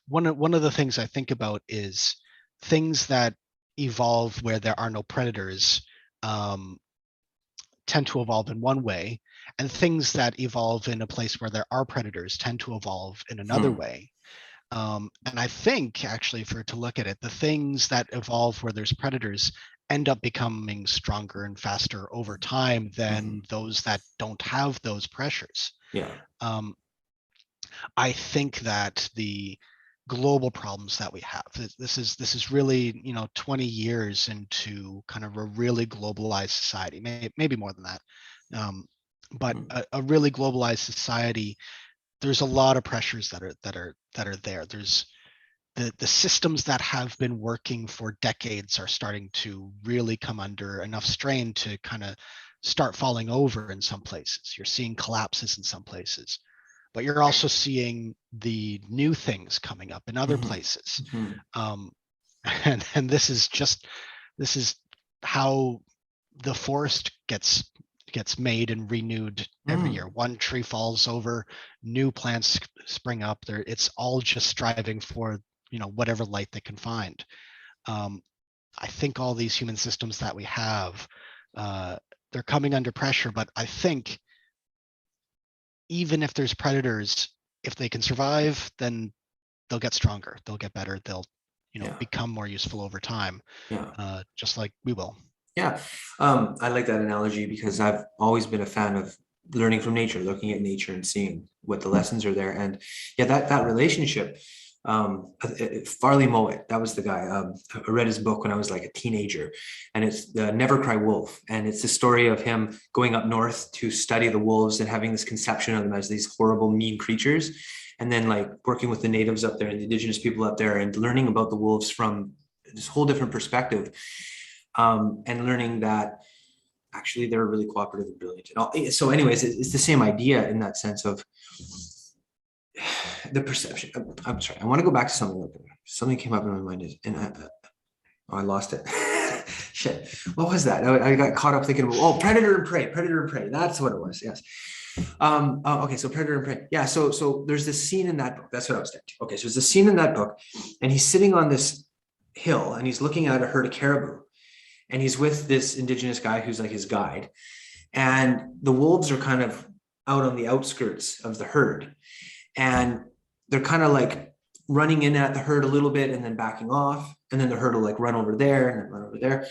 one of the things I think about is things that evolve where there are no predators tend to evolve in one way, and things that evolve in a place where there are predators tend to evolve in another way. And I think actually, for to look at it, the things that evolve where there's predators end up becoming stronger and faster over time than those that don't have those pressures. Yeah. I think that the global problems that we have, this is really, 20 years into kind of a really globalized society, maybe more than that. But a really globalized society, there's a lot of pressures that are there. There's the systems that have been working for decades are starting to really come under enough strain to kind of start falling over in some places. You're seeing collapses in some places, but you're also seeing the new things coming up in other places. Um, and this is how the forest gets made and renewed every year. One tree falls over, new plants spring up. There, it's all just striving for whatever light they can find. I think all these human systems that we have, they're coming under pressure, but I think even if there's predators, if they can survive, then they'll get stronger, they'll get better, they'll become more useful over time, just like we will. Yeah, I like that analogy because I've always been a fan of learning from nature, looking at nature and seeing what the lessons are there. And yeah, that relationship, Farley Mowat, that was the guy. I read his book when I was like a teenager, and it's Never Cry Wolf. And it's the story of him going up north to study the wolves and having this conception of them as these horrible, mean creatures. And then like working with the natives up there and the indigenous people up there and learning about the wolves from this whole different perspective. And learning that actually they're really cooperative and brilliant. So anyways, it's the same idea in that sense of the perception. I'm sorry, I want to go back to something. Something came up in my mind and I lost it. Shit, what was that? I got caught up thinking about, predator and prey. That's what it was. Yes. Okay, so predator and prey. Yeah, so there's this scene in that book. That's what I was getting to. Okay, so there's a scene in that book, and he's sitting on this hill and he's looking at a herd of caribou. And he's with this indigenous guy who's like his guide. And the wolves are kind of out on the outskirts of the herd. And they're kind of like running in at the herd a little bit and then backing off. And then the herd will like run over there and then run over there.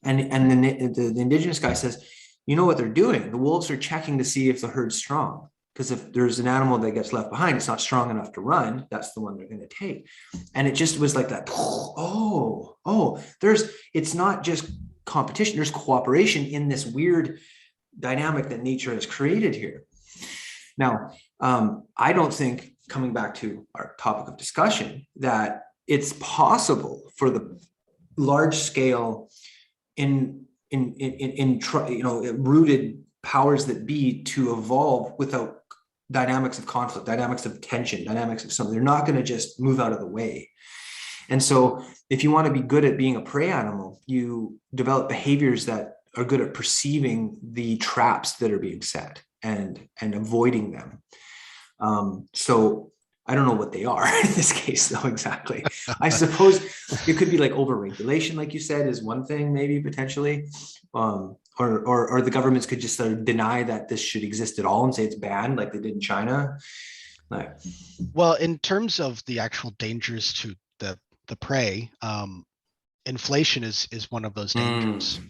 And then the indigenous guy says, you know what they're doing? The wolves are checking to see if the herd's strong. Because if there's an animal that gets left behind, it's not strong enough to run, that's the one they're going to take. And it just was like that. It's not just competition, there's cooperation in this weird dynamic that nature has created here. Now, I don't think, coming back to our topic of discussion, that it's possible for the large scale rooted powers that be to evolve without dynamics of conflict, dynamics of tension, dynamics of something. They're not going to just move out of the way. And so if you want to be good at being a prey animal, you develop behaviors that are good at perceiving the traps that are being set and avoiding them. So I don't know what they are in this case, though, exactly. I suppose it could be like overregulation, like you said, is one thing, maybe potentially. Or the governments could just sort of deny that this should exist at all and say it's banned, like they did in China. Well, in terms of the actual dangers to the prey, inflation is one of those dangers.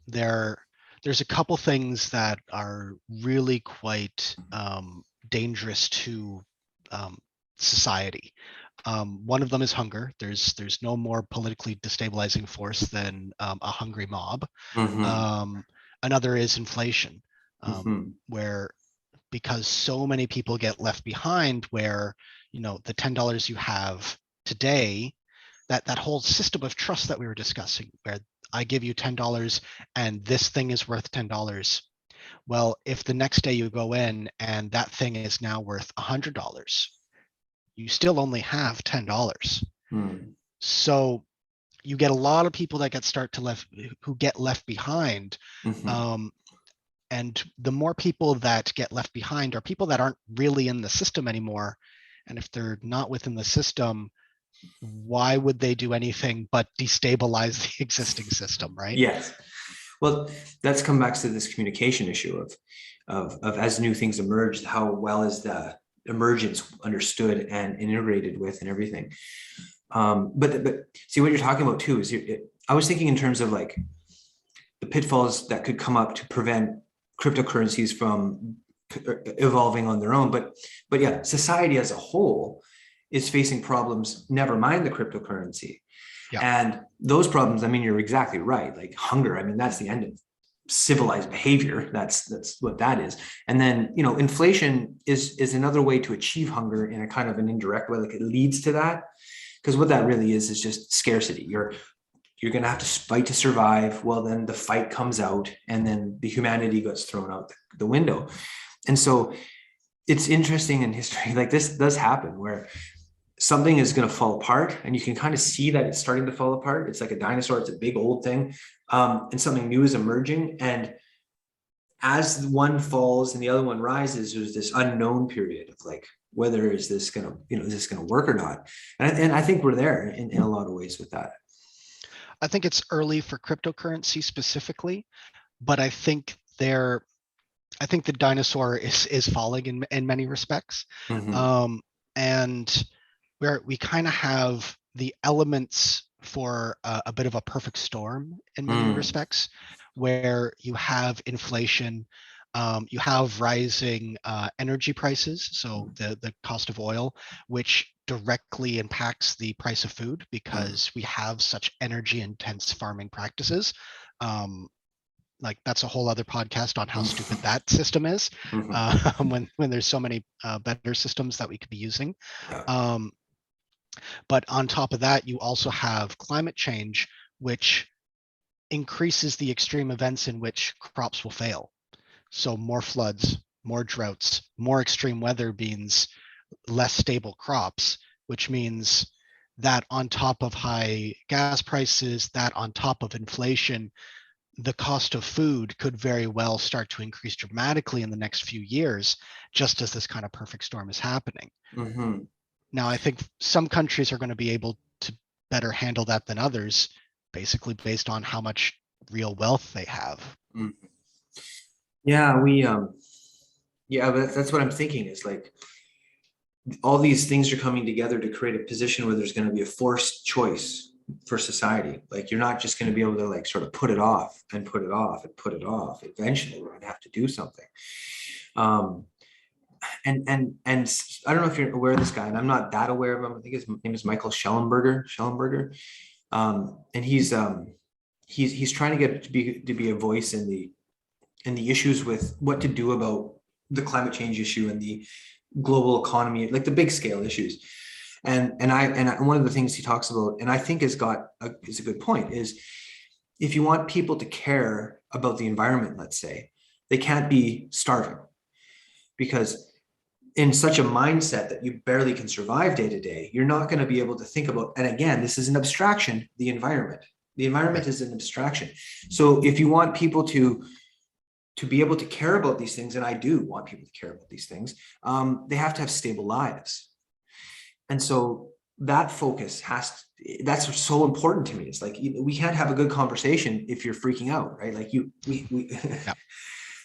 There's a couple things that are really quite dangerous to society. One of them is hunger. There's no more politically destabilizing force than a hungry mob. Another is inflation, where because so many people get left behind, where the $10 you have today, that whole system of trust that we were discussing, where I give you $10 and this thing is worth $10. Well, if the next day you go in and that thing is now worth $100, you still only have $10. So you get a lot of people that who get left behind. And the more people that get left behind are people that aren't really in the system anymore. And if they're not within the system, why would they do anything but destabilize the existing system, right? Yes. Well, that's come back to this communication issue of as new things emerge, how well is the emergence understood and integrated with and everything. But see, what you're talking about too is I was thinking in terms of like the pitfalls that could come up to prevent cryptocurrencies from evolving on their own. But yeah, society as a whole is facing problems, never mind the cryptocurrency. Yeah. And those problems, I mean, you're exactly right. Like hunger, I mean, that's the end of civilized behavior. That's what that is. And then, you know, inflation is another way to achieve hunger in a kind of an indirect way. Like it leads to that, because what that really is just scarcity. You're going to have to fight to survive. Well, then the fight comes out, and then the humanity gets thrown out the window. And so it's interesting in history, like this does happen, where something is going to fall apart, and you can kind of see that it's starting to fall apart. It's like a dinosaur. It's a big old thing. And something new is emerging. And as one falls and the other one rises, there's this unknown period of like, whether is this going to, you know, is this going to work or not? And I think we're there in a lot of ways with that. I think it's early for cryptocurrency specifically, but I think the dinosaur is falling in many respects. Mm-hmm. And we kind of have the elements for a bit of a perfect storm in many respects, where you have inflation, you have rising energy prices, so the cost of oil, which directly impacts the price of food because we have such energy intense farming practices. Like that's a whole other podcast on how stupid that system is, when there's so many better systems that we could be using. Yeah. But on top of that, you also have climate change, which increases the extreme events in which crops will fail. So more floods, more droughts, more extreme weather means less stable crops, which means that on top of high gas prices, that on top of inflation, the cost of food could very well start to increase dramatically in the next few years, just as this kind of perfect storm is happening. Mm-hmm. Now, I think some countries are going to be able to better handle that than others, basically based on how much real wealth they have. Mm-hmm. Yeah, yeah, but that's what I'm thinking is like all these things are coming together to create a position where there's going to be a forced choice for society. Like you're not just going to be able to like sort of put it off and put it off and put it off. Eventually we're going to have to do something. Um, and I don't know if you're aware of this guy, and I'm not that aware of him. I think his name is Michael Schellenberger. And he's trying to get to be a voice in the issues with what to do about the climate change issue and the global economy, like the big scale issues. And one of the things he talks about, and I think is a good point, is if you want people to care about the environment, let's say, they can't be starving, because in such a mindset that you barely can survive day to day, you're not going to be able to think about, and again, this is an abstraction, the environment. The environment is an abstraction. So if you want people to be able to care about these things, and I do want people to care about these things, they have to have stable lives. And so that focus that's so important to me. It's like, we can't have a good conversation if you're freaking out, right? Like we Yeah.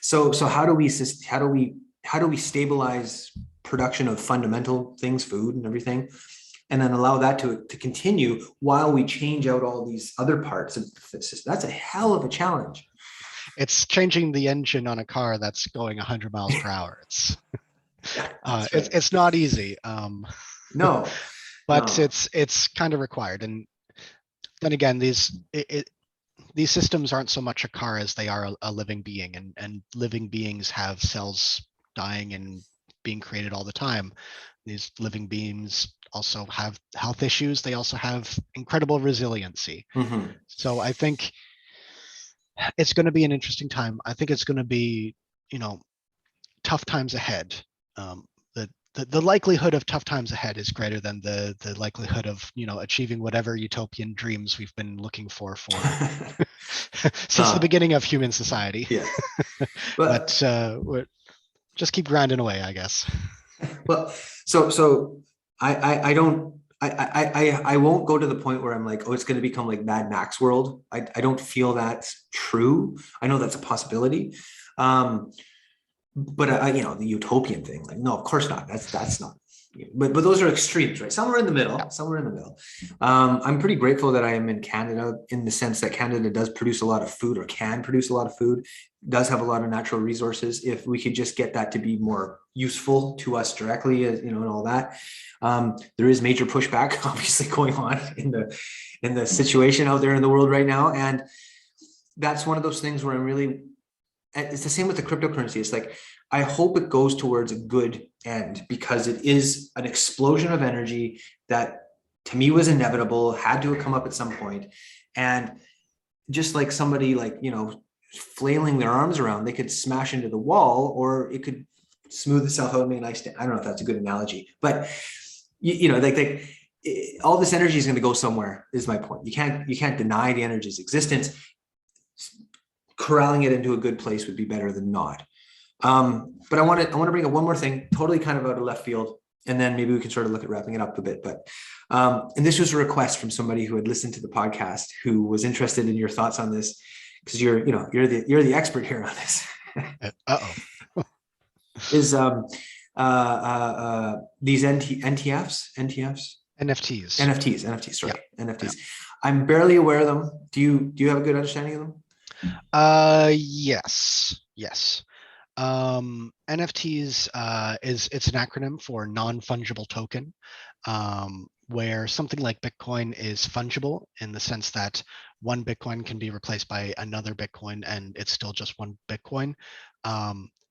So how do we stabilize production of fundamental things, food and everything, and then allow that to continue while we change out all these other parts of the system? That's a hell of a challenge. It's changing the engine on a car that's going 100 miles per hour. It's not easy. No, but no. it's kind of required. And then again, these systems aren't so much a car as they are a living being, and living beings have cells dying and being created all the time. These living beings also have health issues. They also have incredible resiliency. Mm-hmm. So I think it's going to be an interesting time. I think it's going to be, tough times ahead. The likelihood of tough times ahead is greater than the likelihood of achieving whatever utopian dreams we've been looking for since the beginning of human society. Yeah, but just keep grinding away, I guess. Well, so I don't I won't go to the point where I'm like, oh, it's going to become like Mad Max world. I don't feel that's true. I know that's a possibility. But the utopian thing, like, no, of course not. That's not but those are extremes, right? Somewhere in the Yeah. middle, somewhere in the middle. I'm pretty grateful that I am in Canada, in the sense that Canada does produce a lot of food, or can produce a lot of food, does have a lot of natural resources. If we could just get that to be more useful to us directly, you know, and all that. There is major pushback obviously going on in the situation out there in the world right now, and that's one of those things where I'm really, it's the same with the cryptocurrency. It's like, I hope it goes towards a good end, because it is an explosion of energy that to me was inevitable, had to have come up at some point. And just like somebody, like, you know, flailing their arms around, they could smash into the wall, or it could smooth itself out and make a nice, I don't know if that's a good analogy, but you know, like all this energy is going to go somewhere, is my point. You can't deny the energy's existence. Corralling it into a good place would be better than not. But I want to bring up one more thing, totally kind of out of left field, and then maybe we can sort of look at wrapping it up a bit. But and this was a request from somebody who had listened to the podcast, who was interested in your thoughts on this, because you're the expert here on this. Is these NFTs, sorry, Yeah. NFTs. I'm barely aware of them. Do you have a good understanding of them? Yes. NFTs it's an acronym for non-fungible token, where something like Bitcoin is fungible in the sense that one Bitcoin can be replaced by another Bitcoin and it's still just one Bitcoin.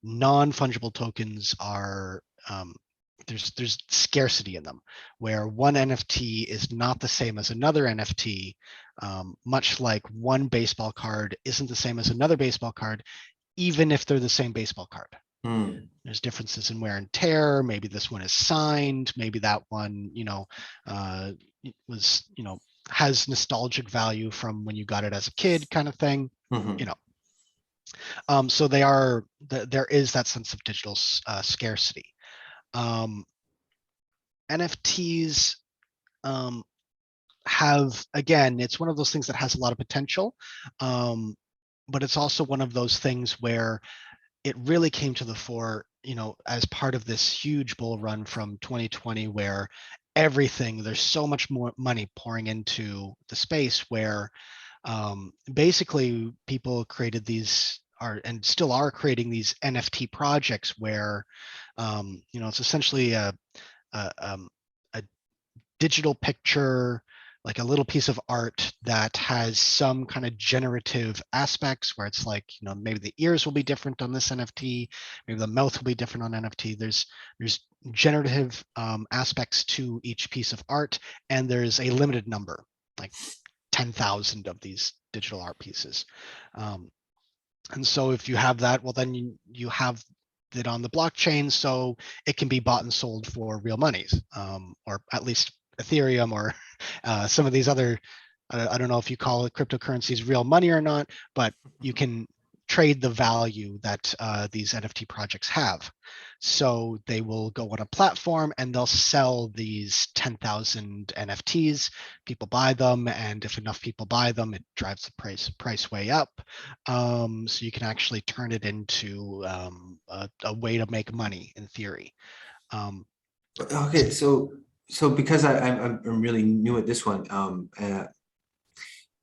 Non-fungible tokens are there's scarcity in them, where one NFT is not the same as another NFT, much like one baseball card isn't the same as another baseball card, even if they're the same baseball card. There's differences in wear and tear. Maybe this one is signed. Maybe that one, was, has nostalgic value from when you got it as a kid, kind of thing. So there is that sense of digital scarcity. NFTs have, again, it's one of those things that has a lot of potential, but it's also one of those things where it really came to the fore, as part of this huge bull run from 2020, where there's so much more money pouring into the space, where basically people created these and still are creating these NFT projects where, it's essentially a digital picture, like a little piece of art that has some kind of generative aspects, where it's like, maybe the ears will be different on this NFT, maybe the mouth will be different on NFT. There's generative aspects to each piece of art, and there's a limited number, like 10,000 of these digital art pieces. And so if you have that, well, then you have it on the blockchain, so it can be bought and sold for real monies, or at least Ethereum, or some of these other, I don't know if you call it cryptocurrencies real money or not, but you can trade the value that these NFT projects have. So they will go on a platform and they'll sell these 10,000 NFTs. People buy them, and if enough people buy them, it drives the price way up. So you can actually turn it into a way to make money, in theory. Okay, so because I'm really new at this one, I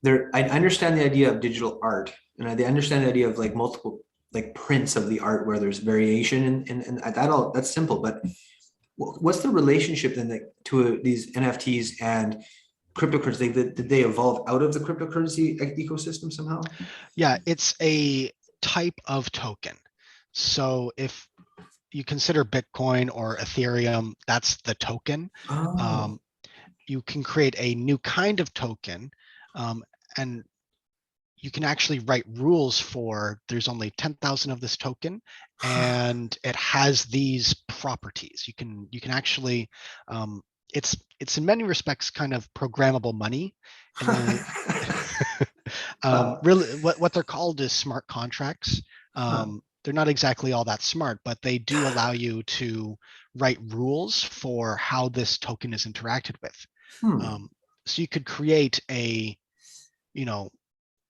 understand the idea of digital art, and I understand the idea of like multiple like prints of the art where there's variation, and that's simple. But what's the relationship then to these NFTs and cryptocurrency? Did they evolve out of the cryptocurrency ecosystem somehow? Yeah, it's a type of token. So if you consider Bitcoin or Ethereum, that's the token. Oh. You can create a new kind of token, and you can actually write rules for, there's only 10,000 of this token, and it has these properties. You can actually, it's in many respects kind of programmable money. And really, what they're called is smart contracts. They're not exactly all that smart, but they do allow you to write rules for how this token is interacted with. So you could create a,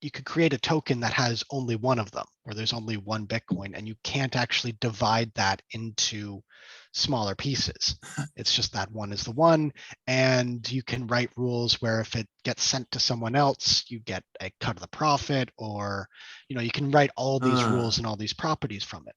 you could create a token that has only one of them, or there's only one Bitcoin, and you can't actually divide that into smaller pieces. It's just that one is the one, and you can write rules where if it gets sent to someone else, you get a cut of the profit, or you can write all these rules and all these properties from it.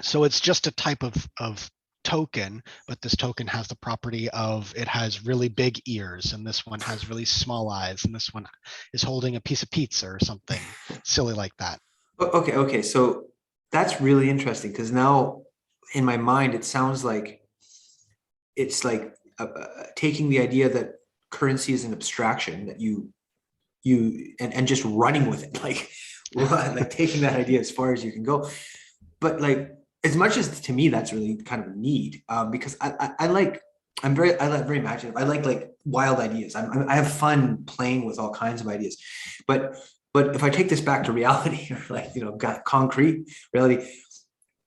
So it's just a type of token, but this token has the property of it has really big ears, and this one has really small eyes, and this one is holding a piece of pizza or something silly like that. Okay. So that's really interesting, because now in my mind, it sounds like it's like taking the idea that currency is an abstraction that and just running with it, like taking that idea as far as you can go. But like, as much as to me, that's really kind of neat, because I'm very imaginative. I like wild ideas. I have fun playing with all kinds of ideas. But if I take this back to reality, or like, got concrete reality,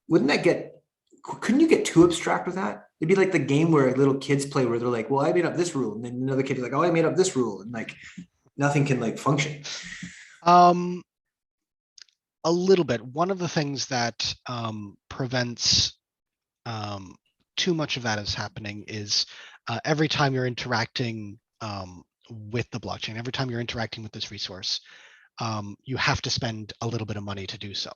couldn't you get too abstract with that? It'd be like the game where little kids play, where they're like, well, I made up this rule. And then another kid is like, oh, I made up this rule. And like, nothing can like function. Um, a little bit. One of the things that prevents too much of that is happening is every time you're interacting with the blockchain, every time you're interacting with this resource, you have to spend a little bit of money to do so.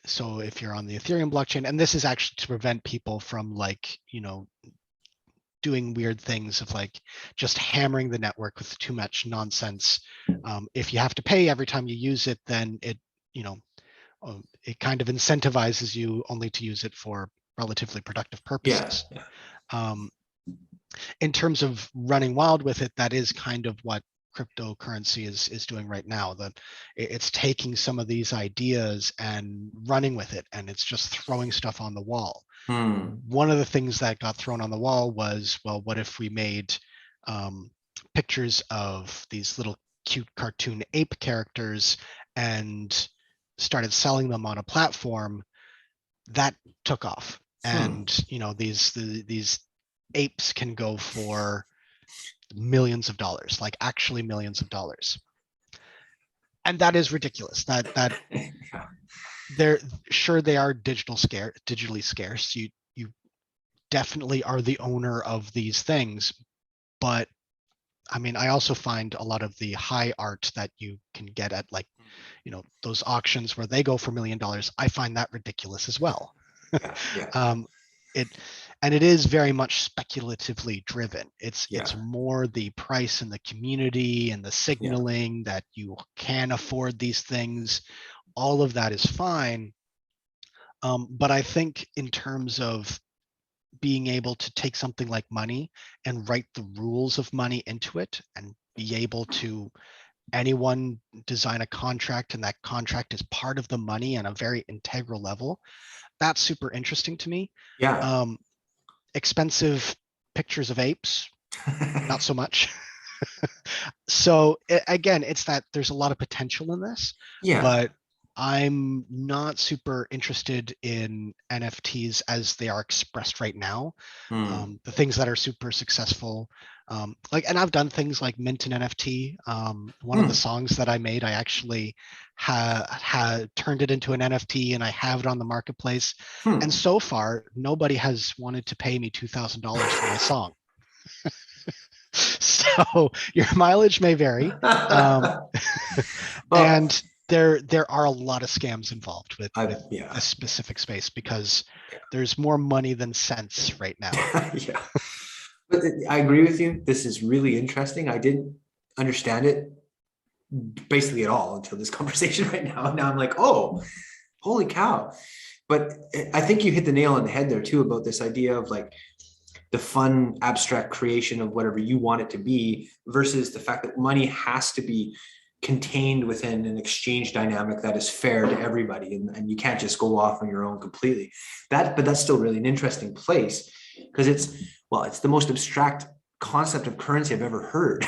So if you're on the Ethereum blockchain, and this is actually to prevent people from doing weird things of like just hammering the network with too much nonsense. If you have to pay every time you use it, then it kind of incentivizes you only to use it for relatively productive purposes. Yeah. In terms of running wild with it, that is kind of what cryptocurrency is doing right now. That it's taking some of these ideas and running with it, and it's just throwing stuff on the wall. One of the things that got thrown on the wall was, well, what if we made pictures of these little cute cartoon ape characters and started selling them on a platform? That took off, and these apes can go for millions of dollars, like actually millions of dollars, and that is ridiculous. That they're sure they are digitally scarce. You definitely are the owner of these things, but I mean, I also find a lot of the high art that you can get at like those auctions where they go for $1 million. I find that ridiculous as well. Yeah. It is very much speculatively driven. It's Yeah. more the price and the community and the signaling that you can afford these things. All of that is fine. But I think in terms of being able to take something like money and write the rules of money into it, and be able to anyone design a contract, and that contract is part of the money on a very integral level, that's super interesting to me. Yeah. Expensive pictures of apes, not so much. So again, it's that there's a lot of potential in this, but I'm not super interested in NFTs as they are expressed right now. The things that are super successful, and I've done things like mint an NFT. One of the songs that I made, I actually had turned it into an NFT, and I have it on the marketplace. And so far, nobody has wanted to pay me $2,000 for my song. So your mileage may vary. And there are a lot of scams involved with this specific space, because there's more money than sense right now. Yeah. But I agree with you. This is really interesting. I didn't understand it basically at all until this conversation right now. Now I'm like, oh, holy cow. But I think you hit the nail on the head there too, about this idea of like the fun abstract creation of whatever you want it to be, versus the fact that money has to be contained within an exchange dynamic that is fair to everybody, and you can't just go off on your own completely. But that's still really an interesting place, because it's the most abstract concept of currency I've ever heard.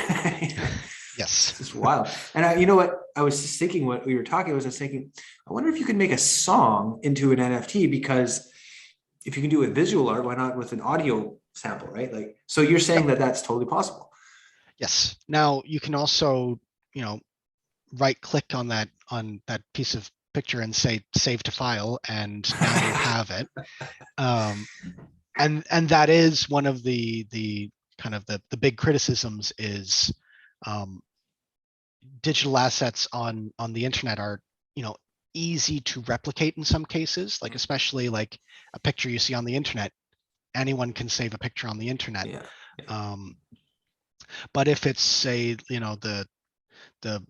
Yes. It's wild. And you know what? I was just thinking, what we were talking, I was thinking, I wonder if you could make a song into an NFT, because if you can do it with visual art, why not with an audio sample, right? Like, so you're saying that that's totally possible. Yes. Now you can also, right click on that piece of picture and say save to file, and now you have it. And that is one of the kind of the big criticisms is digital assets on the internet are, easy to replicate in some cases, like especially like a picture you see on the internet, anyone can save a picture on the internet. Yeah. But if it's, say, the the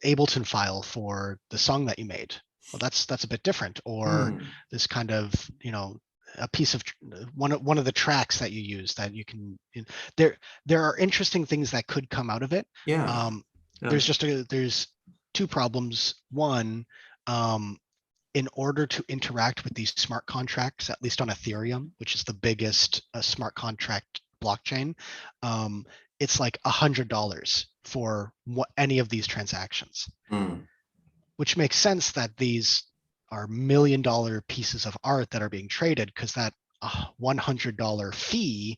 Ableton file for the song that you made, well, that's a bit different. Or this kind of, a piece of one of the tracks that you use that you can, there are interesting things that could come out of it. Yeah. There's two problems. One, in order to interact with these smart contracts, at least on Ethereum, which is the biggest smart contract blockchain, it's like $100 for any of these transactions, which makes sense that these are $1 million pieces of art that are being traded, because that $100 fee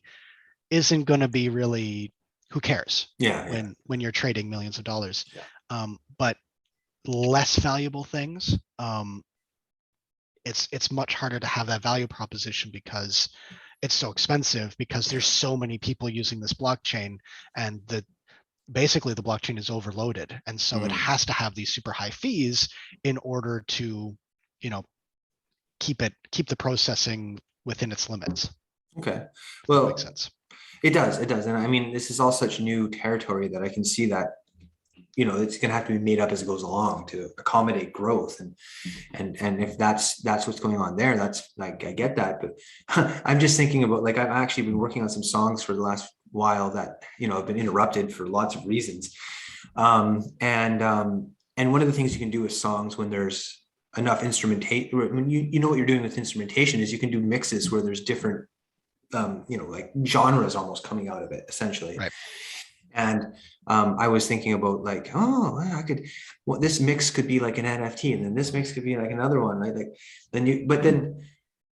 isn't going to be really, who cares? When you're trading millions of dollars. But less valuable things, it's much harder to have that value proposition because it's so expensive, because there's so many people using this blockchain, and basically the blockchain is overloaded, and so it has to have these super high fees in order to, keep the processing within its limits. Okay, well, that makes sense. It does, and I mean, this is all such new territory that I can see that, it's going to have to be made up as it goes along to accommodate growth, and if that's what's going on there, that's like, I get that. But I'm just thinking about, like, I've actually been working on some songs for the last while that, have been interrupted for lots of reasons, and one of the things you can do with songs when there's enough instrumentation, when you know what you're doing with instrumentation, is you can do mixes where there's different like genres almost coming out of it, essentially. Right. And I was thinking about, like, this mix could be like an NFT, and then this mix could be like another one, right? Like,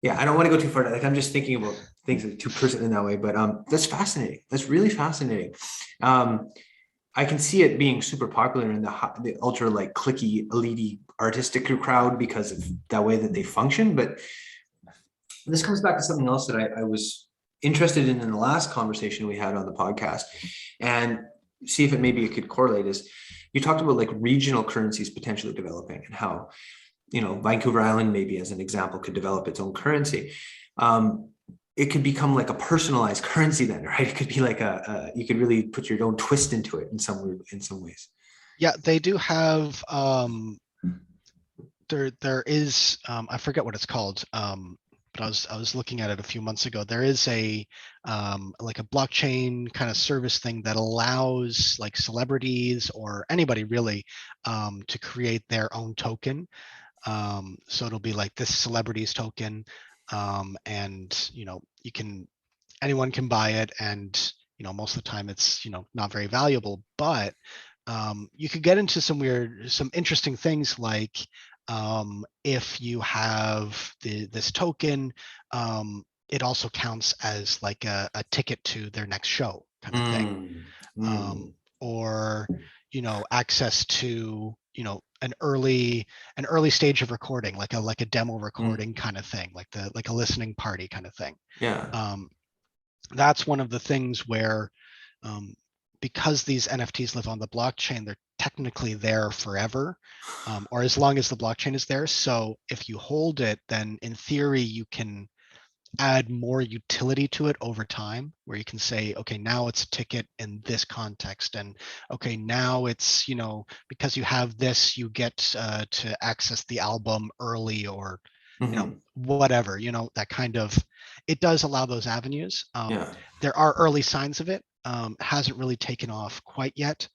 yeah, I don't want to go too far. Like, I'm just thinking about things too personal in that way, but that's fascinating. That's really fascinating. I can see it being super popular in the ultra, like, clicky, elite, artistic crowd because of that way that they function. But this comes back to something else that I was interested in the last conversation we had on the podcast, and see if maybe it could correlate. Is, you talked about, like, regional currencies potentially developing, and how, Vancouver Island, maybe as an example, could develop its own currency. It could become like a personalized currency then, right? It could be like you could really put your own twist into it in some ways. Yeah, they do have, there is, I forget what it's called, but I was looking at it a few months ago. There is a like a blockchain kind of service thing that allows, like, celebrities or anybody really to create their own token. So it'll be like this celebrity's token, and anyone can buy it, and most of the time it's not very valuable, but you could get into some interesting things, like if you have this token, it also counts as like a ticket to their next show, kind of thing. Or access to an early stage of recording, like a demo recording kind of thing, like a listening party kind of thing. Yeah. That's one of the things where, because these NFTs live on the blockchain, they're technically there forever, or as long as the blockchain is there. So if you hold it, then in theory you can add more utility to it over time, where you can say, okay, now it's a ticket in this context, and okay, now it's, because you have this, you get to access the album early, or whatever, that kind of, it does allow those avenues. There are early signs of it. Hasn't really taken off quite yet,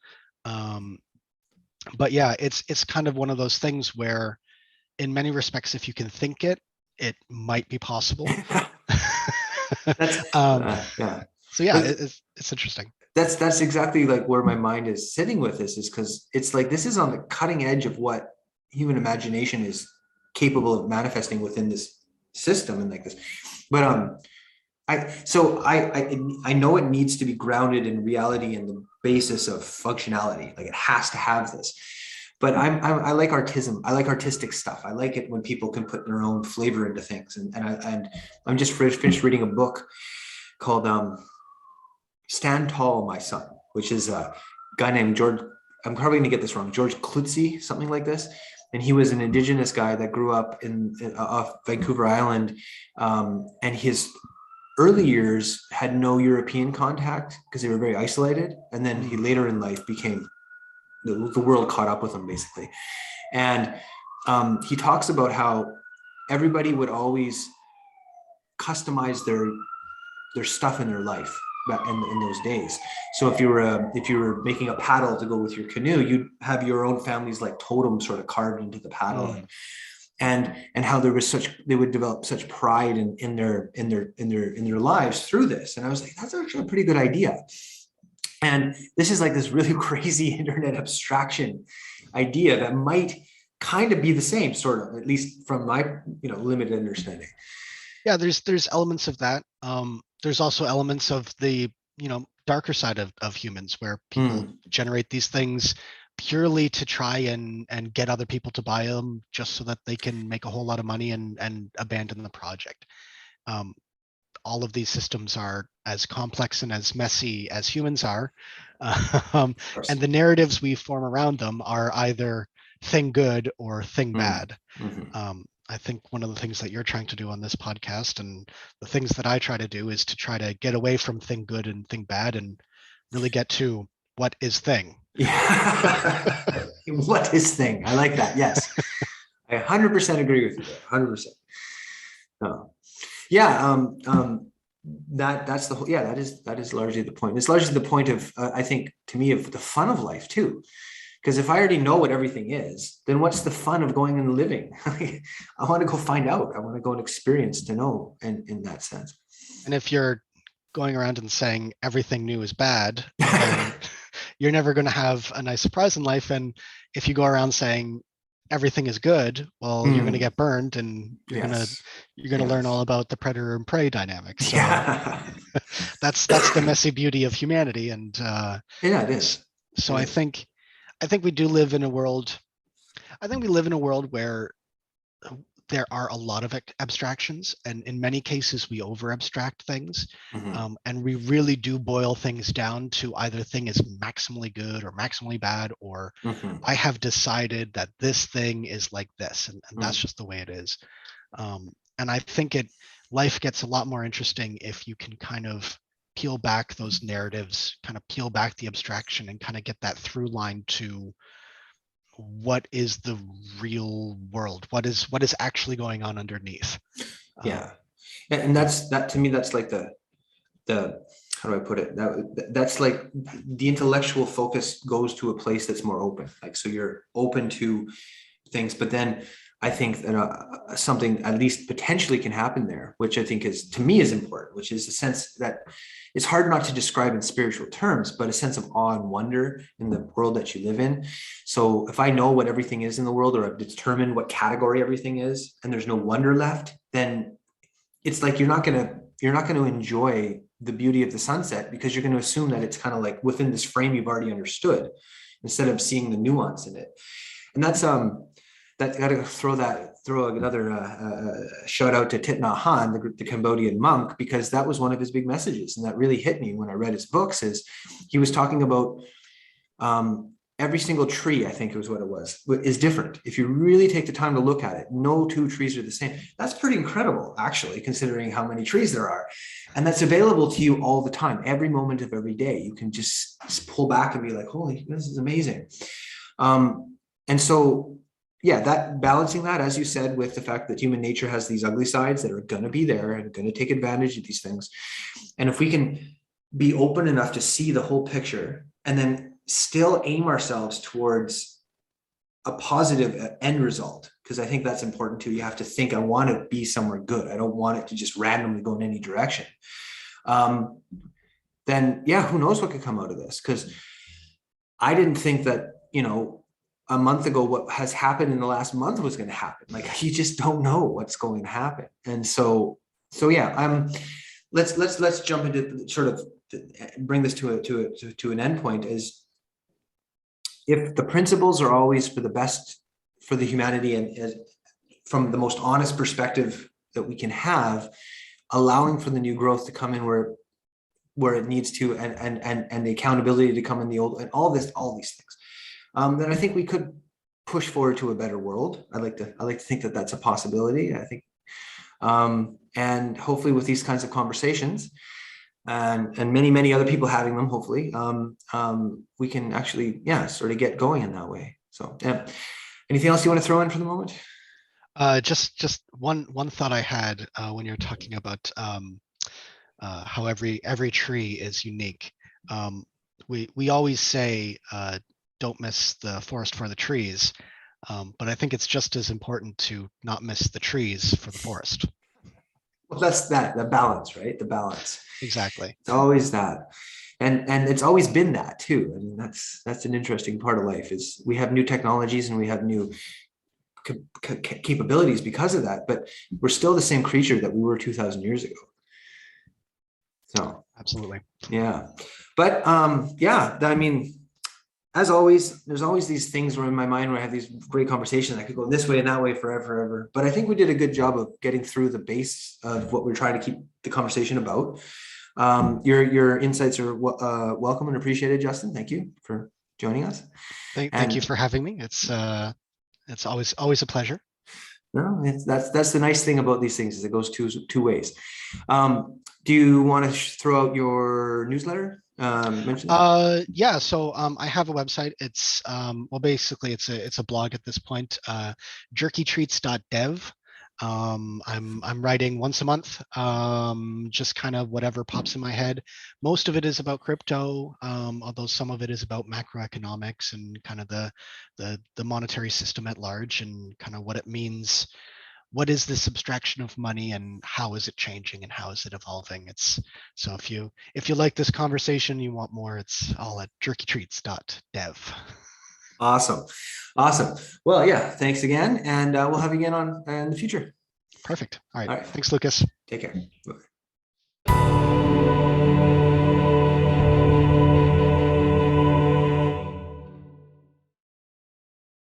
but yeah, it's kind of one of those things where, in many respects, if you can think it, it might be possible. That's yeah. So yeah, it's interesting. That's exactly like where my mind is sitting with this, is because it's like, this is on the cutting edge of what human imagination is capable of manifesting within this system, and like this. But I know it needs to be grounded in reality and the basis of functionality. Like it has to have this. But I like artism. I like artistic stuff. I like it when people can put their own flavor into things. And I'm just finished reading a book called Stand Tall, My Son, which is a guy named George. I'm probably gonna get this wrong. George Klutzy, something like this. And he was an indigenous guy that grew up in off Vancouver Island, and his early years had no European contact because they were very isolated. And then he later in life became the world caught up with him basically. And he talks about how everybody would always customize their stuff in their life back in those days. So if you were making a paddle to go with your canoe, you'd have your own family's like totem sort of carved into the paddle. And how there was they would develop such pride in their lives through this. And I was like, that's actually a pretty good idea. And this is like this really crazy internet abstraction idea that might kind of be the same, sort of, at least from my limited understanding. Yeah, there's elements of that. There's also elements of the darker side of humans where people generate these things purely to try and get other people to buy them just so that they can make a whole lot of money and abandon the project. All of these systems are as complex and as messy as humans are. And the narratives we form around them are either thing good or thing bad. I think one of the things that you're trying to do on this podcast, and the things that I try to do, is to try to get away from thing good and thing bad and really get to what is thing. Yeah. What is thing? I like that. Yes. I 100% agree with you there. 100%. No. Yeah. That's the whole, yeah, that is largely the point. It's largely the point of, I think, to me, of the fun of life too. Because if I already know what everything is, then what's the fun of going and living? I want to go find out. I want to go and experience to know in that sense. And if you're going around and saying everything new is bad, then you're never going to have a nice surprise in life. And if you go around saying everything is good, well, you're going to get burned, and you're going to learn all about the predator and prey dynamics. So that's the messy beauty of humanity. And yeah, it is. So I think we do live in a world. I think we live in a world where there are a lot of abstractions, and in many cases we over abstract things, and we really do boil things down to either thing is maximally good or maximally bad, or I have decided that this thing is like this, and that's just the way it is. And I think life gets a lot more interesting if you can kind of peel back those narratives, kind of peel back the abstraction, and kind of get that through line to what is the real world, what is actually going on underneath. And that to me, that's like the how do I put it, that's like the intellectual focus goes to a place that's more open, like, so you're open to things. But then I think that something at least potentially can happen there, which I think is, to me, is important, which is a sense that it's hard not to describe in spiritual terms, but a sense of awe and wonder in the world that you live in. So if I know what everything is in the world, or I've determined what category everything is, and there's no wonder left, then it's like you're not going to enjoy the beauty of the sunset, because you're going to assume that it's kind of like within this frame you've already understood, instead of seeing the nuance in it. And that's that got to throw another shout out to Thich Nhat Hanh, the Cambodian monk, because that was one of his big messages, and that really hit me when I read his books. Is he was talking about every single tree, I think it was what it was, is different. If you really take the time to look at it, no two trees are the same. That's pretty incredible, actually, considering how many trees there are. And that's available to you all the time, every moment of every day. You can just pull back and be like, holy, this is amazing. And so, yeah, that balancing that, as you said, with the fact that human nature has these ugly sides that are going to be there and going to take advantage of these things. And if we can be open enough to see the whole picture, and then still aim ourselves towards a positive end result, because I think that's important too. You have to think, I want to be somewhere good. I don't want it to just randomly go in any direction. Then, yeah, who knows what could come out of this? Because I didn't think that, a month ago, what has happened in the last month was going to happen. Like, you just don't know what's going to happen. And so yeah, let's jump into sort of bring this to an end point. Is if the principles are always for the best for the humanity and from the most honest perspective that we can have, allowing for the new growth to come in where it needs to, and the accountability to come in the old, and all these things, then I think we could push forward to a better world. I like to think that that's a possibility. I think, and hopefully with these kinds of conversations, and many other people having them, hopefully, we can actually, sort of get going in that way. So, yeah. Anything else you want to throw in for the moment? Just one thought I had when you're talking about how every tree is unique. We always say don't miss the forest for the trees, but I think it's just as important to not miss the trees for the forest. Well, that's the balance, right? The balance. Exactly. It's always that. And it's always been that too. I mean, that's an interesting part of life, is we have new technologies and we have new capabilities because of that, but we're still the same creature that we were 2,000 years ago. So absolutely. Yeah. But I mean, as always, there's always these things where in my mind where I have these great conversations. I could go this way and that way forever. But I think we did a good job of getting through the base of what we're trying to keep the conversation about. Your insights are welcome and appreciated, Justin. Thank you for joining us. Thank you for having me. It's always a pleasure. No, that's the nice thing about these things, is it goes two ways. Do you want to throw out your newsletter? Yeah, so I have a website. It's well, basically it's a blog at this point, jerkytreats.dev. I'm writing once a month, just kind of whatever pops in my head. Most of it is about crypto, although some of it is about macroeconomics and kind of the monetary system at large, and kind of what it means. What is this abstraction of money, and how is it changing, and how is it evolving? It's so if you like this conversation, you want more, it's all at jerkytreats.dev. Awesome. Well, yeah, thanks again, and we'll have you again on in the future. Perfect. All right. Thanks, Lucas. Take care. Bye.